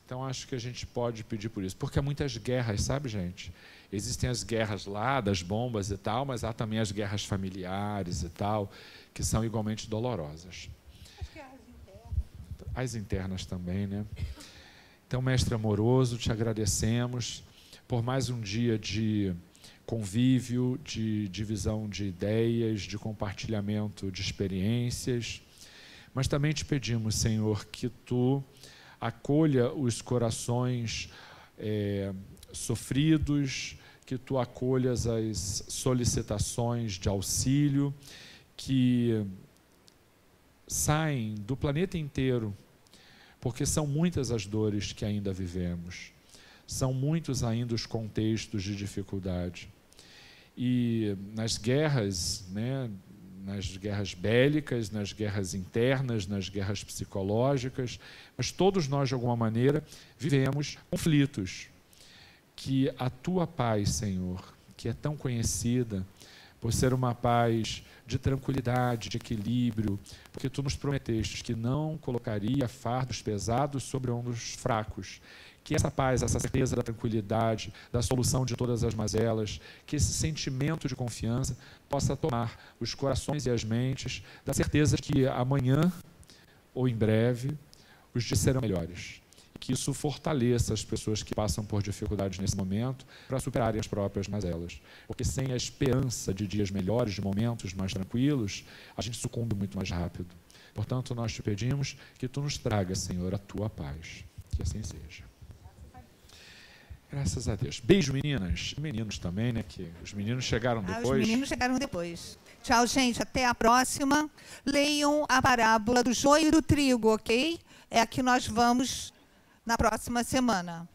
Então, acho que a gente pode pedir por isso. Porque há muitas guerras, sabe, gente? Existem as guerras lá, das bombas e tal, mas há também as guerras familiares e tal, que são igualmente dolorosas. As guerras internas. As internas também, né? Então, mestre amoroso, te agradecemos por mais um dia de convívio, de divisão de ideias, de compartilhamento de experiências, mas também te pedimos, Senhor, que Tu acolha os corações sofridos, que Tu acolhas as solicitações de auxílio que saem do planeta inteiro, porque são muitas as dores que ainda vivemos, são muitos ainda os contextos de dificuldade. E nas guerras, né, nas guerras bélicas, nas guerras internas, nas guerras psicológicas, mas todos nós, de alguma maneira, vivemos conflitos. Que a Tua paz, Senhor, que é tão conhecida por ser uma paz de tranquilidade, de equilíbrio, porque Tu nos prometeste que não colocaria fardos pesados sobre ombros fracos. Que essa paz, essa certeza da tranquilidade, da solução de todas as mazelas, que esse sentimento de confiança possa tomar os corações e as mentes, da certeza que amanhã, ou em breve, os dias serão melhores. Que isso fortaleça as pessoas que passam por dificuldades nesse momento para superarem as próprias mazelas. Porque sem a esperança de dias melhores, de momentos mais tranquilos, a gente sucumbe muito mais rápido. Portanto, nós te pedimos que Tu nos traga, Senhor, a Tua paz. Que assim seja. Graças a Deus. Beijo, meninas. Meninos também, né? Que os meninos chegaram depois. Os meninos chegaram depois. Tchau, gente. Até a próxima. Leiam a parábola do joio e do trigo, ok? É a que nós vamos na próxima semana.